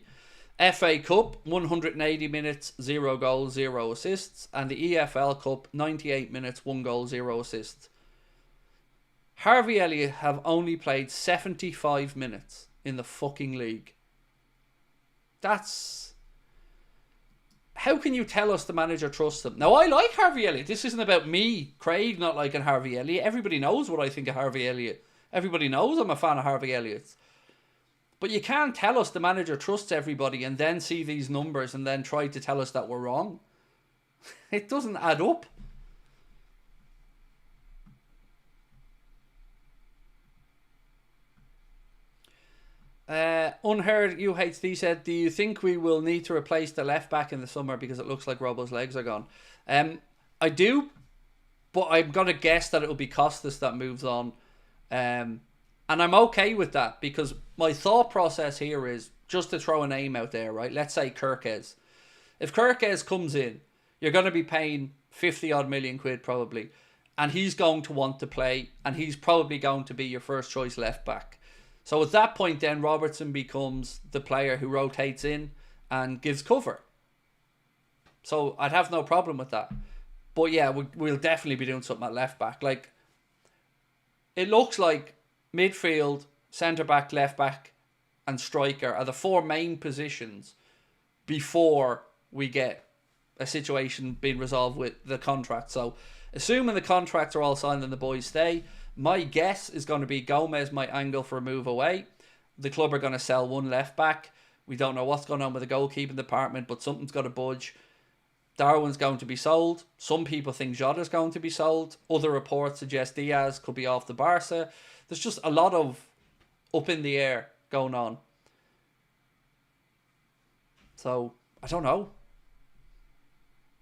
FA Cup, 180 minutes, 0 goals, 0 assists. And the EFL Cup, 98 minutes, 1 goal, 0 assists. Harvey Elliott have only played 75 minutes in the fucking league. That's... How can you tell us the manager trusts him? Now, I like Harvey Elliott. This isn't about me, Craig, not liking Harvey Elliott. Everybody knows what I think of Harvey Elliott. Everybody knows I'm a fan of Harvey Elliott. But you can't tell us the manager trusts everybody and then see these numbers and then try to tell us that we're wrong. It doesn't add up. Unheard UHD said, do you think we will need to replace the left back in the summer because it looks like Robbo's legs are gone? I do, but I'm going to guess that it will be Costas that moves on. And I'm okay with that because my thought process here is just to throw a name out there, right? Let's say Kirkes. If Kirkes comes in, you're going to be paying 50 odd million quid probably, and he's going to want to play, and he's probably going to be your first choice left back. So at that point then Robertson becomes the player who rotates in and gives cover. So I'd have no problem with that. But yeah, we'll definitely be doing something at left back. Like, it looks like midfield, centre back, left back, and striker are the four main positions before we get a situation being resolved with the contract. So, assuming the contracts are all signed and the boys stay, my guess is going to be Gomez might angle for a move away. The club are going to sell one left back. We don't know what's going on with the goalkeeping department, but something's got to budge. Darwin's going to be sold. Some people think Jota's going to be sold. Other reports suggest Diaz could be off the Barca. There's just a lot of up in the air going on. So, I don't know.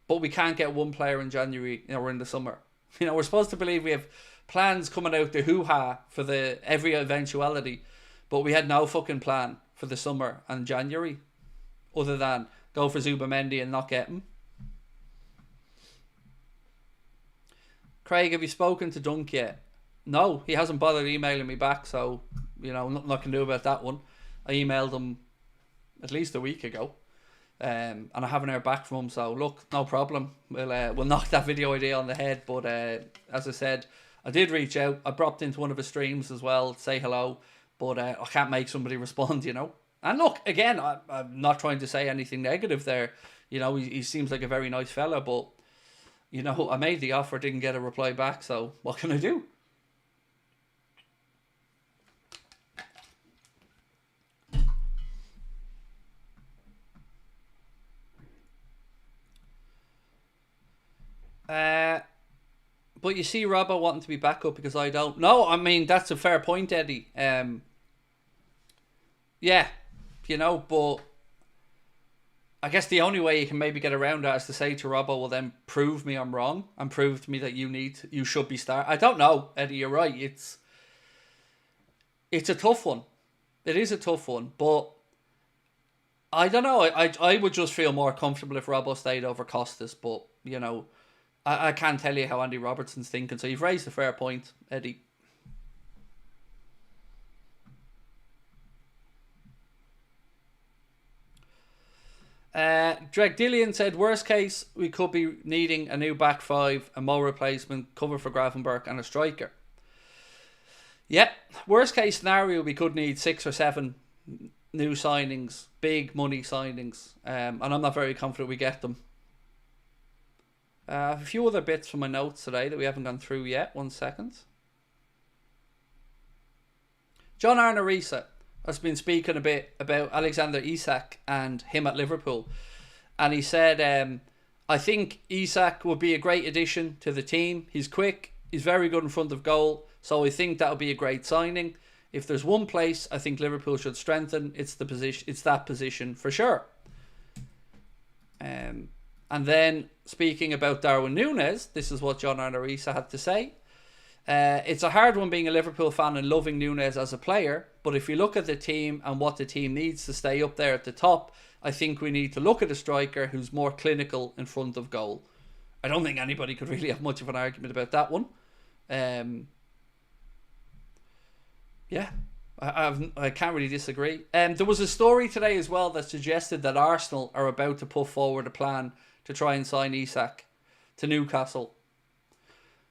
But we can't get one player in January or in the summer. We're supposed to believe we have plans coming out the hoo-ha for the every eventuality. But we had no fucking plan for the summer and January. Other than go for Zubamendi and not get him. Craig, have you spoken to Dunk yet? No, he hasn't bothered emailing me back, so, nothing I can do about that one. I emailed him at least a week ago, and I haven't heard back from him, so look, no problem. We'll knock that video idea on the head, but as I said, I did reach out. I dropped into one of his streams as well, say hello, but I can't make somebody respond, And look, again, I'm not trying to say anything negative there. He seems like a very nice fella, but I made the offer, didn't get a reply back, so what can I do? But you see Robbo wanting to be back up because I don't. No, I mean, that's a fair point, Eddie. Yeah, but I guess the only way you can maybe get around that is to say to Robbo, well then prove me I'm wrong and prove to me that you should be starting. I don't know, Eddie, you're right. It's a tough one. It is a tough one, but I don't know. I would just feel more comfortable if Robbo stayed over Costas, but I can't tell you how Andy Robertson's thinking. So you've raised a fair point, Eddie. Dreg Dillian said, worst case, we could be needing a new back five, a Mo replacement, cover for Gravenberg, and a striker. Yep, worst case scenario, we could need 6 or 7 new signings, big money signings, and I'm not very confident we get them. A few other bits from my notes today that we haven't gone through yet. 1 second. John Arnorisa has been speaking a bit about Alexander Isak and him at Liverpool. And he said, I think Isak would be a great addition to the team. He's quick. He's very good in front of goal. So I think that would be a great signing. If there's one place I think Liverpool should strengthen, it's the position. It's that position for sure. And then speaking about Darwin Núñez, this is what John Arnorisa had to say. It's a hard one being a Liverpool fan and loving Núñez as a player, but if you look at the team and what the team needs to stay up there at the top, I think we need to look at a striker who's more clinical in front of goal. I don't think anybody could really have much of an argument about that one. Yeah, I can't really disagree. There was a story today as well that suggested that Arsenal are about to put forward a plan to try and sign Isak to Newcastle.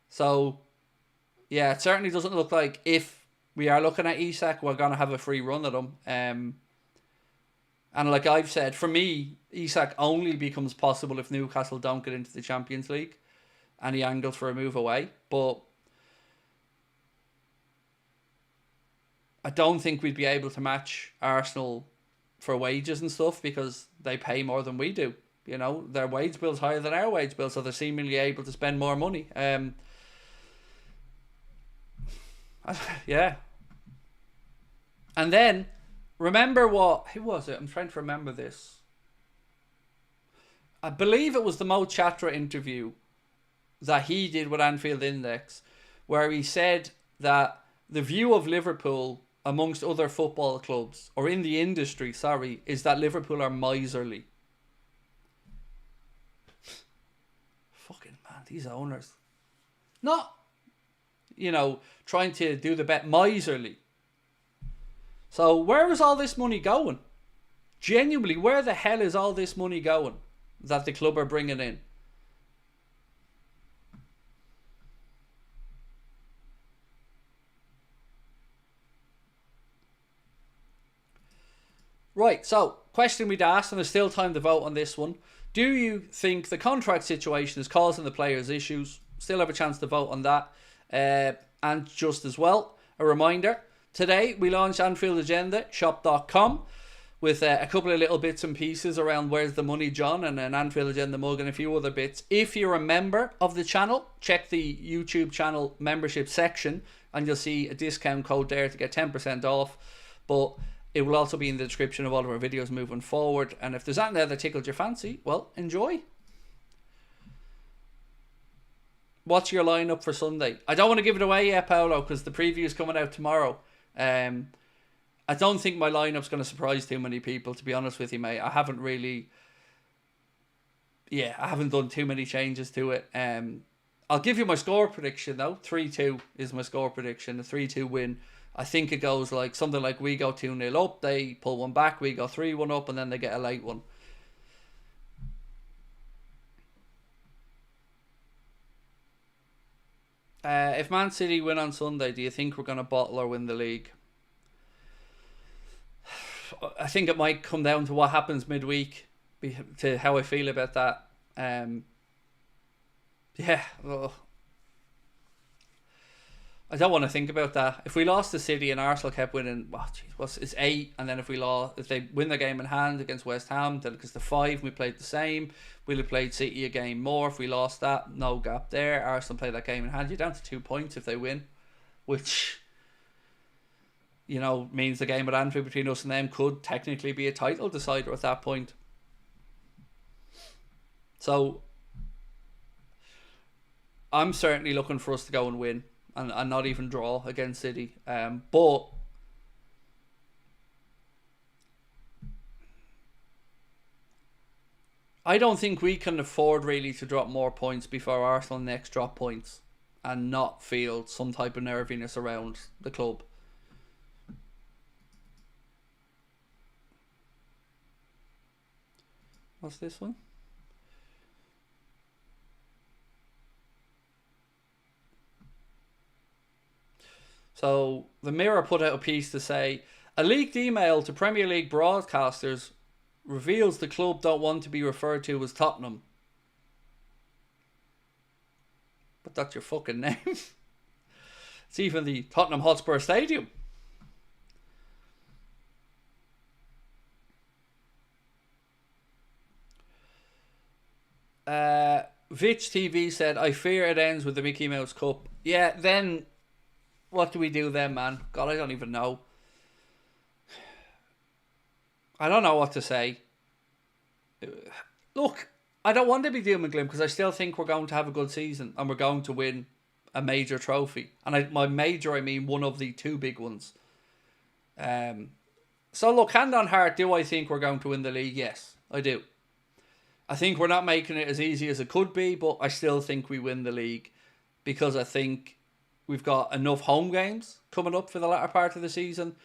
So, yeah, it certainly doesn't look like if we are looking at Isak, we're going to have a free run at him. And like I've said, for me, Isak only becomes possible if Newcastle don't get into the Champions League and he angles for a move away. But I don't think we'd be able to match Arsenal for wages and stuff because they pay more than we do. Their wage bill's higher than our wage bill, so they're seemingly able to spend more money. Yeah. And then, remember who was it? I'm trying to remember this. I believe it was the Mo Chatra interview that he did with Anfield Index, where he said that the view of Liverpool amongst other football clubs, or in the industry, sorry, is that Liverpool are miserly. Fucking man. these owners. Not, trying to do the bet miserly. So where is all this money going? Genuinely, where the hell is all this money going that the club are bringing in? Right, so question we'd asked, and there's still time to vote on this one. Do you think the contract situation is causing the players issues? Still have a chance to vote on that. And just as well, a reminder, today we launched Anfield Agenda, shop.com, with a couple of little bits and pieces around Where's the Money John and an Anfield Agenda mug and a few other bits. If you're a member of the channel, check the YouTube channel membership section and you'll see a discount code there to get 10% off. But it will also be in the description of all of our videos moving forward. And if there's anything there that tickled your fancy, well, enjoy. What's your lineup for Sunday? I don't want to give it away yet, Paolo, because the preview is coming out tomorrow. I don't think my lineup's going to surprise too many people, to be honest with you, mate. I haven't done too many changes to it. I'll give you my score prediction, though. 3-2 is my score prediction, a 3-2 win. I think it goes like something like we go 2-0 up, they pull one back, we go 3-1 up, and then they get a late one. If Man City win on Sunday, do you think we're going to bottle or win the league? I think it might come down to what happens midweek, to how I feel about that. I don't want to think about that. If we lost to City and Arsenal kept winning, it's 8, and then if they win the game in hand against West Ham, then because the 5 we played the same, we'll have played City a game more. If we lost that, no gap there. Arsenal play that game in hand, you're down to 2 points if they win, which means the game at Anfield between us and them could technically be a title decider at that point. So I'm certainly looking for us to go and win and not even draw against City. But I don't think we can afford really to drop more points before Arsenal next drop points and not feel some type of nerviness around the club. What's this one? So the Mirror put out a piece to say, a leaked email to Premier League broadcasters reveals the club don't want to be referred to as Tottenham. But that's your fucking name. It's even the Tottenham Hotspur Stadium. Vitch TV said, I fear it ends with the Mickey Mouse Cup. Yeah, then what do we do then, man? God, I don't even know. I don't know what to say. Look, I don't want to be doom and gloom because I still think we're going to have a good season and we're going to win a major trophy. And by major, I mean one of the 2 big ones. So look, hand on heart, do I think we're going to win the league? Yes, I do. I think we're not making it as easy as it could be, but I still think we win the league because I think we've got enough home games coming up for the latter part of the season.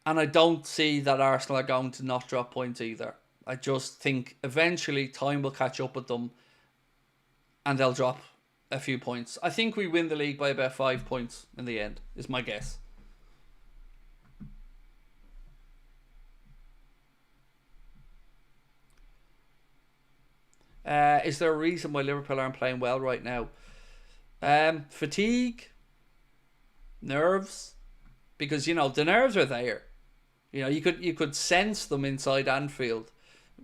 And I don't see that Arsenal are going to not drop points either. I just think eventually time will catch up with them and they'll drop a few points. I think we win the league by about 5 points in the end, is my guess. Is there a reason why Liverpool aren't playing well right now? Fatigue, nerves, because the nerves are there. You could sense them inside Anfield,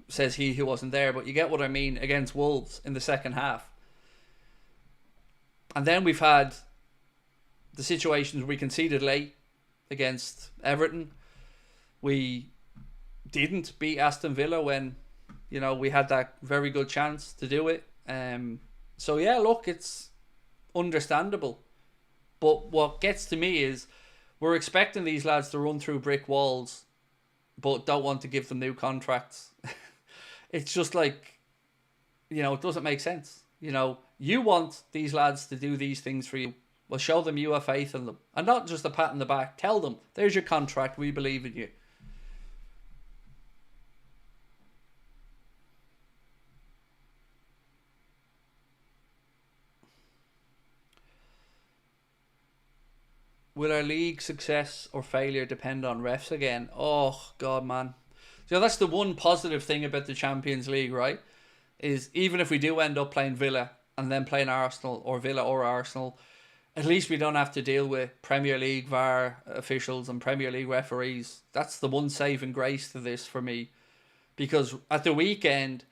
says he who wasn't there, but you get what I mean, against Wolves in the second half. And then we've had the situations where we conceded late against Everton. We didn't beat Aston Villa when we had that very good chance to do it. So yeah, look, it's understandable. But what gets to me is we're expecting these lads to run through brick walls, but don't want to give them new contracts. It's just like, it doesn't make sense. You know, you want these lads to do these things for you. Well, show them you have faith in them. And not just a pat in the back. Tell them, there's your contract, we believe in you. Will our league success or failure depend on refs again? Oh, God, man. So that's the one positive thing about the Champions League, right? Is even if we do end up playing Villa and then playing Arsenal, or Villa or Arsenal, at least we don't have to deal with Premier League VAR officials and Premier League referees. That's the one saving grace to this for me. Because at the weekend,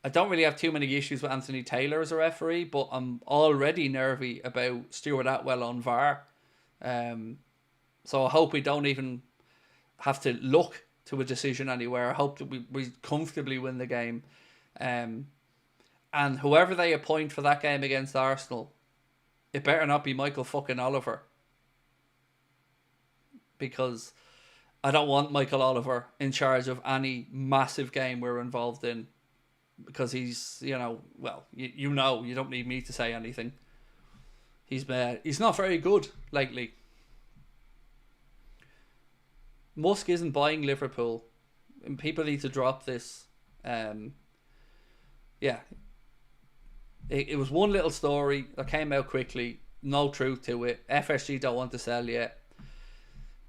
I don't really have too many issues with Anthony Taylor as a referee, but I'm already nervy about Stuart Atwell on VAR. So I hope we don't even have to look to a decision anywhere. I hope that we comfortably win the game. And whoever they appoint for that game against Arsenal, it better not be Michael fucking Oliver. Because I don't want Michael Oliver in charge of any massive game we're involved in. Because he's, you know, you don't need me to say anything. He's not very good lately. Musk isn't buying Liverpool. And people need to drop this. Yeah. It was one little story that came out quickly. No truth to it. FSG don't want to sell yet.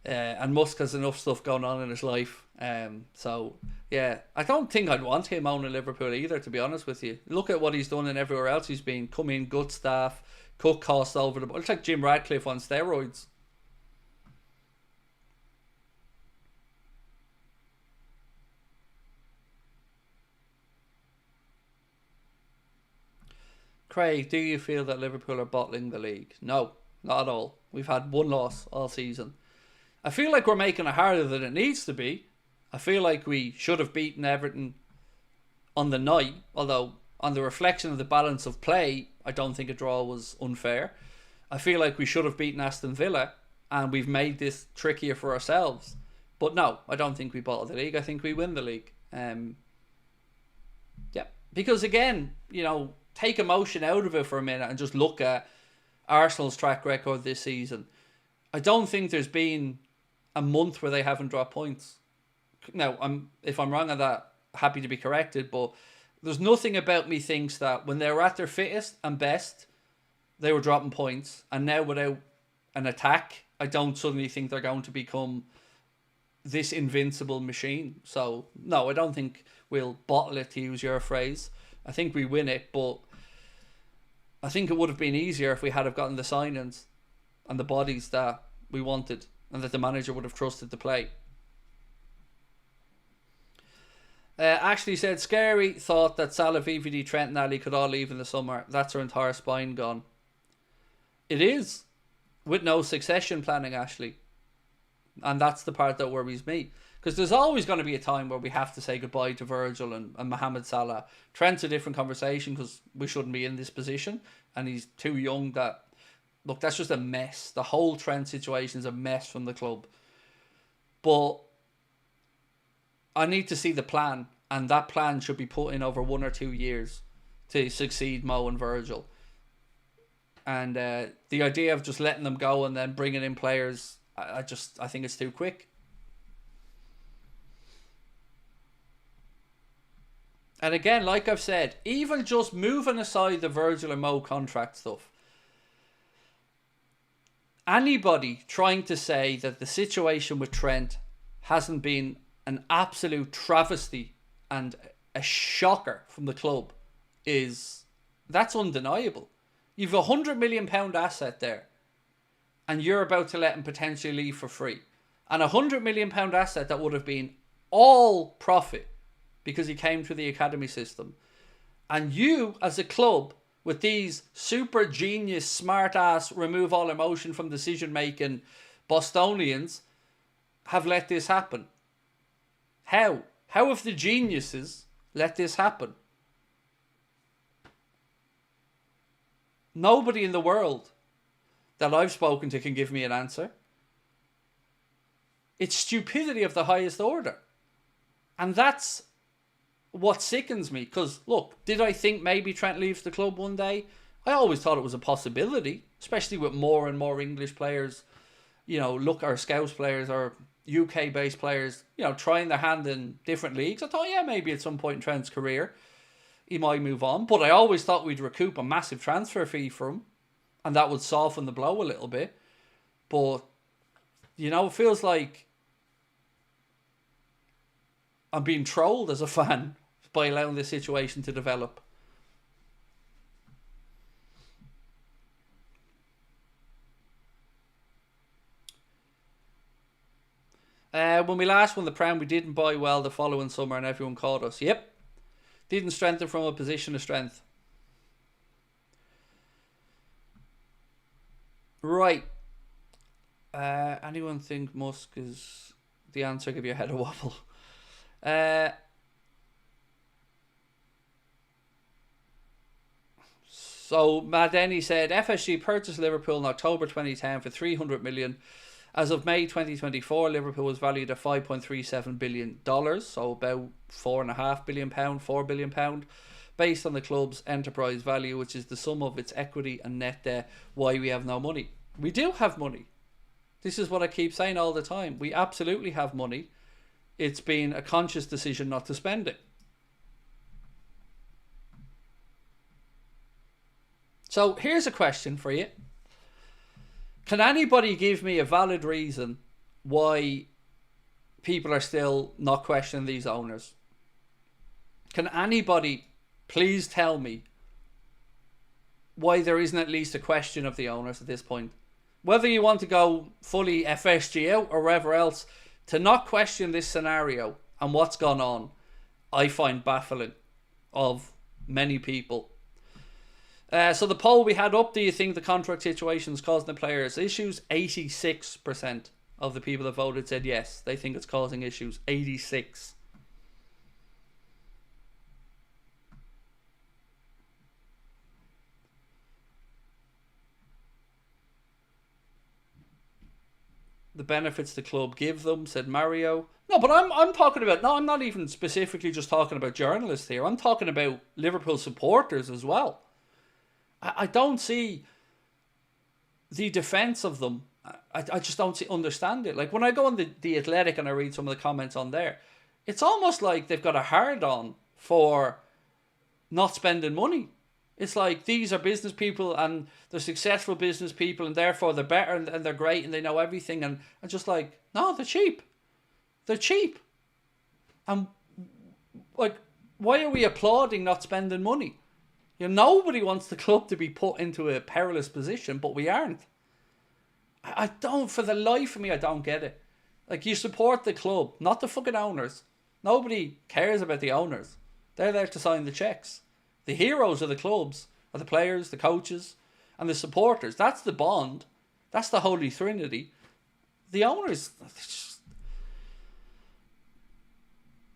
And Musk has enough stuff going on in his life. So, yeah. I don't think I'd want him owning Liverpool either, to be honest with you. Look at what he's done and everywhere else he's been. Come in, good staff, cut costs over the... It's like Jim Radcliffe on steroids. Craig, do you feel that Liverpool are bottling the league? No, not at all. We've had one loss all season. I feel like we're making it harder than it needs to be. I feel like we should have beaten Everton on the night, although on the reflection of the balance of play, I don't think a draw was unfair. I feel like we should have beaten Aston Villa, and we've made this trickier for ourselves. But no, I don't think we bottle the league. I think we win the league. Yeah, because again, you know, take emotion out of it for a minute and just look at Arsenal's track record this season. I don't think there's been a month where they haven't dropped points. Now, if I'm wrong on that, happy to be corrected, but there's nothing about me thinks that when they were at their fittest and best, they were dropping points. And now without an attack, I don't suddenly think they're going to become this invincible machine. So, no, I don't think we'll bottle it, to use your phrase. I think we win it, but I think it would have been easier if we had have gotten the signings and the bodies that we wanted and that the manager would have trusted to play. Ashley said, Scary thought that Salah, VVD, Trent and Ali could all leave in the summer. That's her entire spine gone. It is. With no succession planning, Ashley. And that's the part that worries me. Because there's always going to be a time where we have to say goodbye to Virgil and Mohamed Salah. Trent's a different conversation because we shouldn't be in this position. And he's too young that... Look, that's just a mess. The whole Trent situation is a mess from the club. But I need to see the plan. And that plan should be put in over 1 or 2 years to succeed Mo and Virgil. And the idea of just letting them go and then bringing in players, I think it's too quick. And again, like I've said, even just moving aside the Virgil and Mo contract stuff, anybody trying to say that the situation with Trent hasn't been an absolute travesty and a shocker from the club that's undeniable. You've a £100 million asset there and you're about to let him potentially leave for free. And a £100 million asset that would have been all profit because he came through the academy system. And you, as a club, with these super genius, smart-ass, remove all emotion from decision-making Bostonians, have let this happen. How? How have the geniuses let this happen? Nobody in the world that I've spoken to can give me an answer. It's stupidity of the highest order. And that's what sickens me, because look, did I think maybe Trent leaves the club one day? I always thought it was a possibility, especially with more and more English players, our Scouse players or UK based players, trying their hand in different leagues. I thought, yeah, maybe at some point in Trent's career he might move on, but I always thought we'd recoup a massive transfer fee for him, and that would soften the blow a little bit. But it feels like I'm being trolled as a fan by allowing this situation to develop. When we last won the Prem, we didn't buy well the following summer and everyone called us. Yep. Didn't strengthen from a position of strength. Right. Anyone think Musk is the answer? Give your head a wobble. So Madeni said FSG purchased Liverpool in October 2010 for 300 million. As of May 2024, Liverpool was valued at $5.37 billion, so about £4.5 billion, £4 billion, based on the club's enterprise value, which is the sum of its equity and net debt. Why we have no money? We do have money. This is what I keep saying all the time. We absolutely have money. It's been a conscious decision not to spend it. So here's a question for you. Can anybody give me a valid reason why people are still not questioning these owners? Can anybody please tell me why there isn't at least a question of the owners at this point? Whether you want to go fully FSG out or wherever else, to not question this scenario and what's gone on, I find baffling of many people. So the poll we had up, do you think the contract situation is causing the players issues? 86% of the people that voted said yes, they think it's causing issues. 86. The benefits the club give them, said Mario. No, but I'm talking about, no, I'm not even specifically just talking about journalists here. I'm talking about Liverpool supporters as well. I don't see the defence of them. I just don't understand it. Like when I go on the Athletic and I read some of the comments on there, it's almost like they've got a hard on for not spending money. It's like these are business people and they're successful business people and therefore they're better and they're great and they know everything. And I'm just like, no, they're cheap. They're cheap. And like, why are we applauding not spending money? Nobody wants the club to be put into a perilous position, but we aren't. I don't, for the life of me, I don't get it. Like, you support the club, not the fucking owners. Nobody cares about the owners. They're there to sign the checks. The heroes of the clubs are the players, the coaches, and the supporters. That's the bond. That's the Holy Trinity. The owners,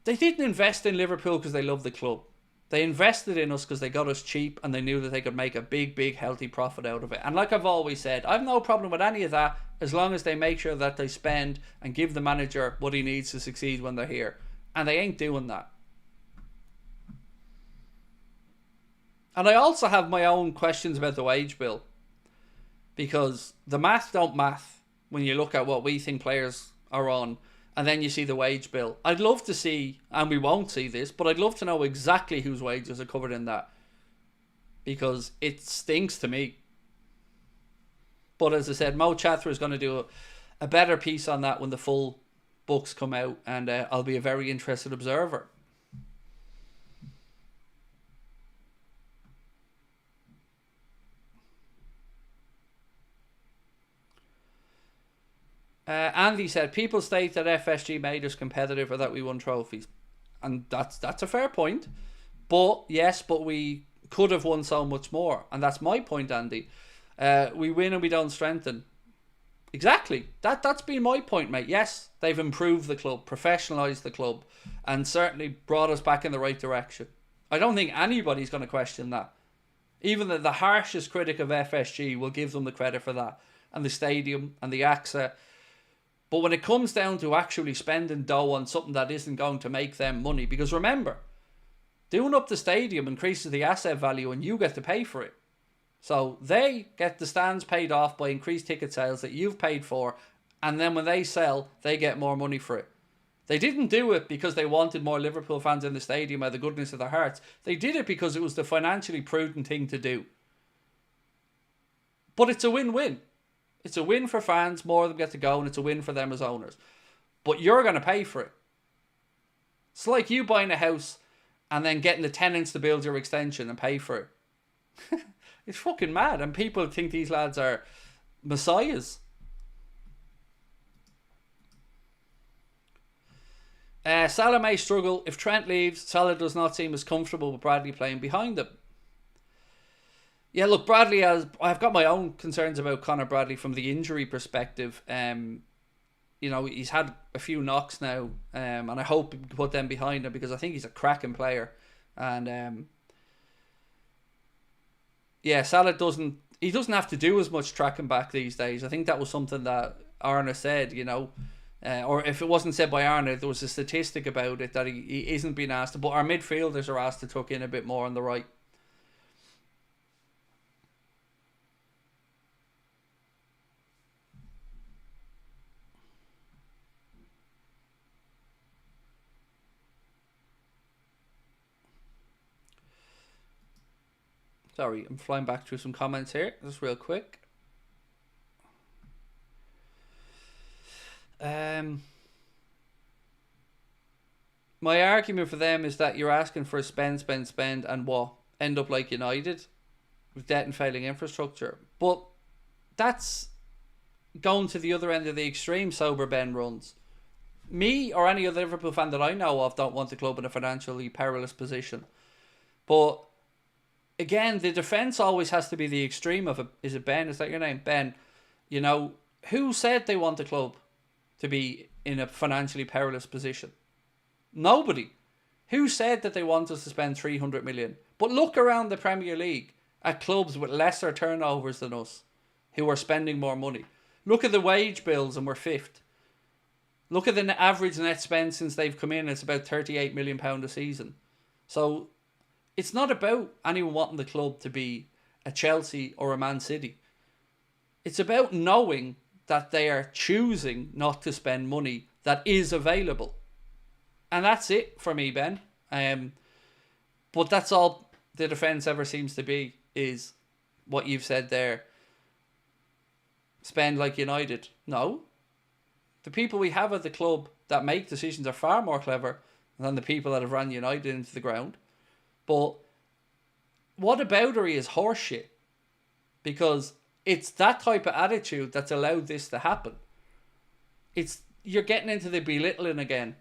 they didn't invest in Liverpool because they love the club. They invested in us because they got us cheap and they knew that they could make a big, big, healthy profit out of it. And like I've always said, I've no problem with any of that as long as they make sure that they spend and give the manager what he needs to succeed when they're here. And they ain't doing that. And I also have my own questions about the wage bill. Because the math don't math when you look at what we think players are on. And then you see the wage bill. I'd love to see, and we won't see this, but I'd love to know exactly whose wages are covered in that. Because it stinks to me. But as I said, Mo Chathra is going to do a better piece on that when the full books come out. And I'll be a very interested observer. Andy said, people state that FSG made us competitive or that we won trophies. And that's a fair point. But, yes, but we could have won so much more. And that's my point, Andy. We win and we don't strengthen. Exactly. That's been my point, mate. Yes, they've improved the club, professionalised the club, and certainly brought us back in the right direction. I don't think anybody's going to question that. Even the harshest critic of FSG will give them the credit for that. And the stadium and the AXA. But when it comes down to actually spending dough on something that isn't going to make them money, because remember, Doing up the stadium increases the asset value and you get to pay for it. So they get the stands paid off by increased ticket sales that you've paid for, and then when they sell, they get more money for it. They didn't do it because they wanted more Liverpool fans in the stadium out of the goodness of their hearts. They did it because it was the financially prudent thing to do. But it's a win-win. It's a win for fans, more of them get to go, and it's a win for them as owners. But you're going to pay for it. It's like you buying a house and then getting the tenants to build your extension and pay for it. It's fucking mad, and people think these lads are messiahs. Salah may struggle. If Trent leaves, Salah does not seem as comfortable with Bradley playing behind him. Yeah, look, Bradley I've got my own concerns about Conor Bradley from the injury perspective. He's had a few knocks now, and I hope he can put them behind him because I think he's a cracking player. And Salah doesn't have to do as much tracking back these days. I think that was something that Arna said, or if it wasn't said by Arna, there was a statistic about it that he isn't being asked to, but our midfielders are asked to tuck in a bit more on the right. Sorry, I'm flying back through some comments here, just real quick. My argument for them is that you're asking for a spend, and what? End up like United with debt and failing infrastructure. But that's going to the other end of the extreme sober Ben runs. Me or any other Liverpool fan that I know of don't want the club in a financially perilous position. But again, the defence always has to be the extreme of it. Is it Ben? Is that your name? Ben. Who said they want the club to be in a financially perilous position? Nobody. Who said that they want us to spend 300 million? But look around the Premier League at clubs with lesser turnovers than us who are spending more money. Look at the wage bills and we're fifth. Look at the average net spend since they've come in. It's about £38 million a season. So it's not about anyone wanting the club to be a Chelsea or a Man City. It's about knowing that they are choosing not to spend money that is available. And that's it for me, Ben. But that's all the defence ever seems to be, is what you've said there. Spend like United. No. The people we have at the club that make decisions are far more clever than the people that have run United into the ground. But whataboutery is horseshit, because it's that type of attitude that's allowed this to happen. You're getting into the belittling again.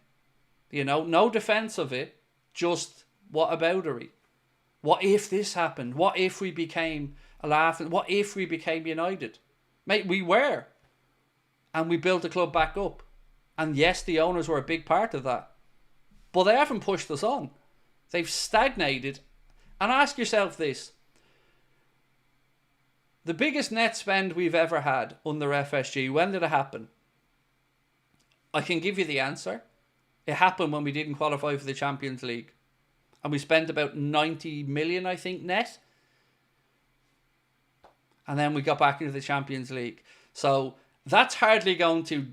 No defence of it, just whataboutery. What if this happened? What if we became a laugh? What if we became United? Mate, we were. And we built the club back up. And yes, the owners were a big part of that. But they haven't pushed us on. They've stagnated. And ask yourself this. The biggest net spend we've ever had under FSG, when did it happen? I can give you the answer. It happened when we didn't qualify for the Champions League. And we spent about 90 million, I think, net. And then we got back into the Champions League. So that's hardly going to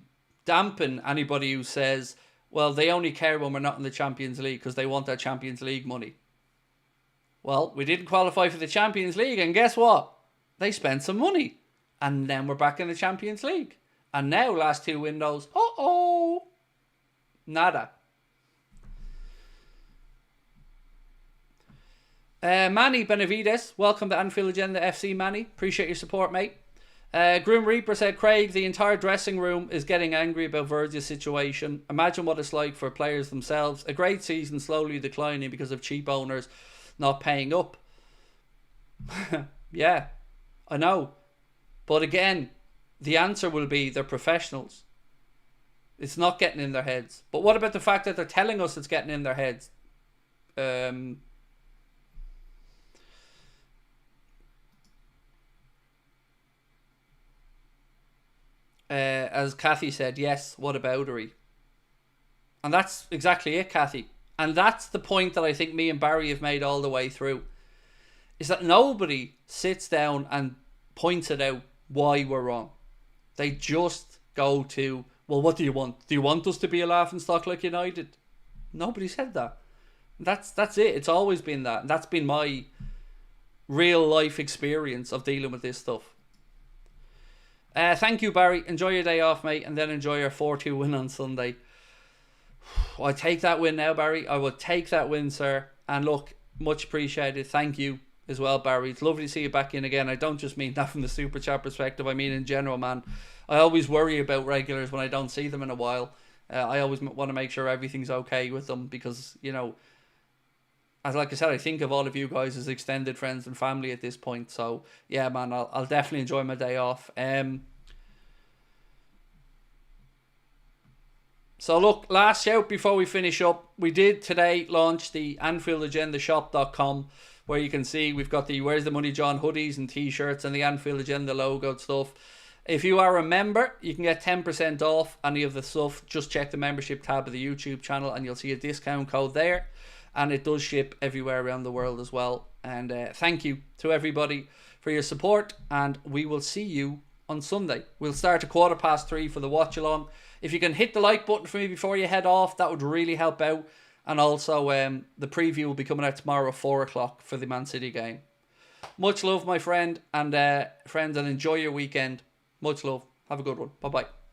dampen anybody who says, well, they only care when we're not in the Champions League because they want that Champions League money. Well, we didn't qualify for the Champions League, and guess what? They spent some money. And then we're back in the Champions League. And now, last two windows, nada. Manny Benavides, welcome to Anfield Agenda FC, Manny. Appreciate your support, mate. Grim Reaper said, Craig, the entire dressing room is getting angry about Virgil's situation. Imagine what it's like for players themselves. A great season slowly declining because of cheap owners not paying up. Yeah, I know. But again, the answer will be they're professionals. It's not getting in their heads. But what about the fact that they're telling us it's getting in their heads? As Kathy said, yes, whataboutery. And that's exactly it, Kathy. And that's the point that I think me and Barry have made all the way through, is that nobody sits down and points it out why we're wrong. They just go to, well, what do you want? Do you want us to be a laughingstock like United? Nobody said that. That's it. It's always been that. And that's been my real life experience of dealing with this stuff. Thank you, Barry. Enjoy your day off, mate, and then enjoy your 4-2 win on Sunday. I take that win now, Barry. I would take that win, sir. And look, much appreciated. Thank you as well, Barry. It's lovely to see you back in again. I don't just mean that from the Super Chat perspective. I mean in general, man. I always worry about regulars when I don't see them in a while. I always want to make sure everything's okay with them because, you know, as like I said, I think of all of you guys as extended friends and family at this point. So, yeah, man, I'll definitely enjoy my day off. So, look, last shout before we finish up. We did today launch the Anfield Agenda shop.com, where you can see we've got the Where's the Money John hoodies and t-shirts and the Anfield Agenda logo and stuff. If you are a member, you can get 10% off any of the stuff. Just check the membership tab of the YouTube channel and you'll see a discount code there. And it does ship everywhere around the world as well. And thank you to everybody for your support. And we will see you on Sunday. We'll start at 3:15 for the watch along. If you can hit the like button for me before you head off, that would really help out. And also the preview will be coming out tomorrow at 4 o'clock for the Man City game. Much love, my friend. And friends, and enjoy your weekend. Much love. Have a good one. Bye-bye.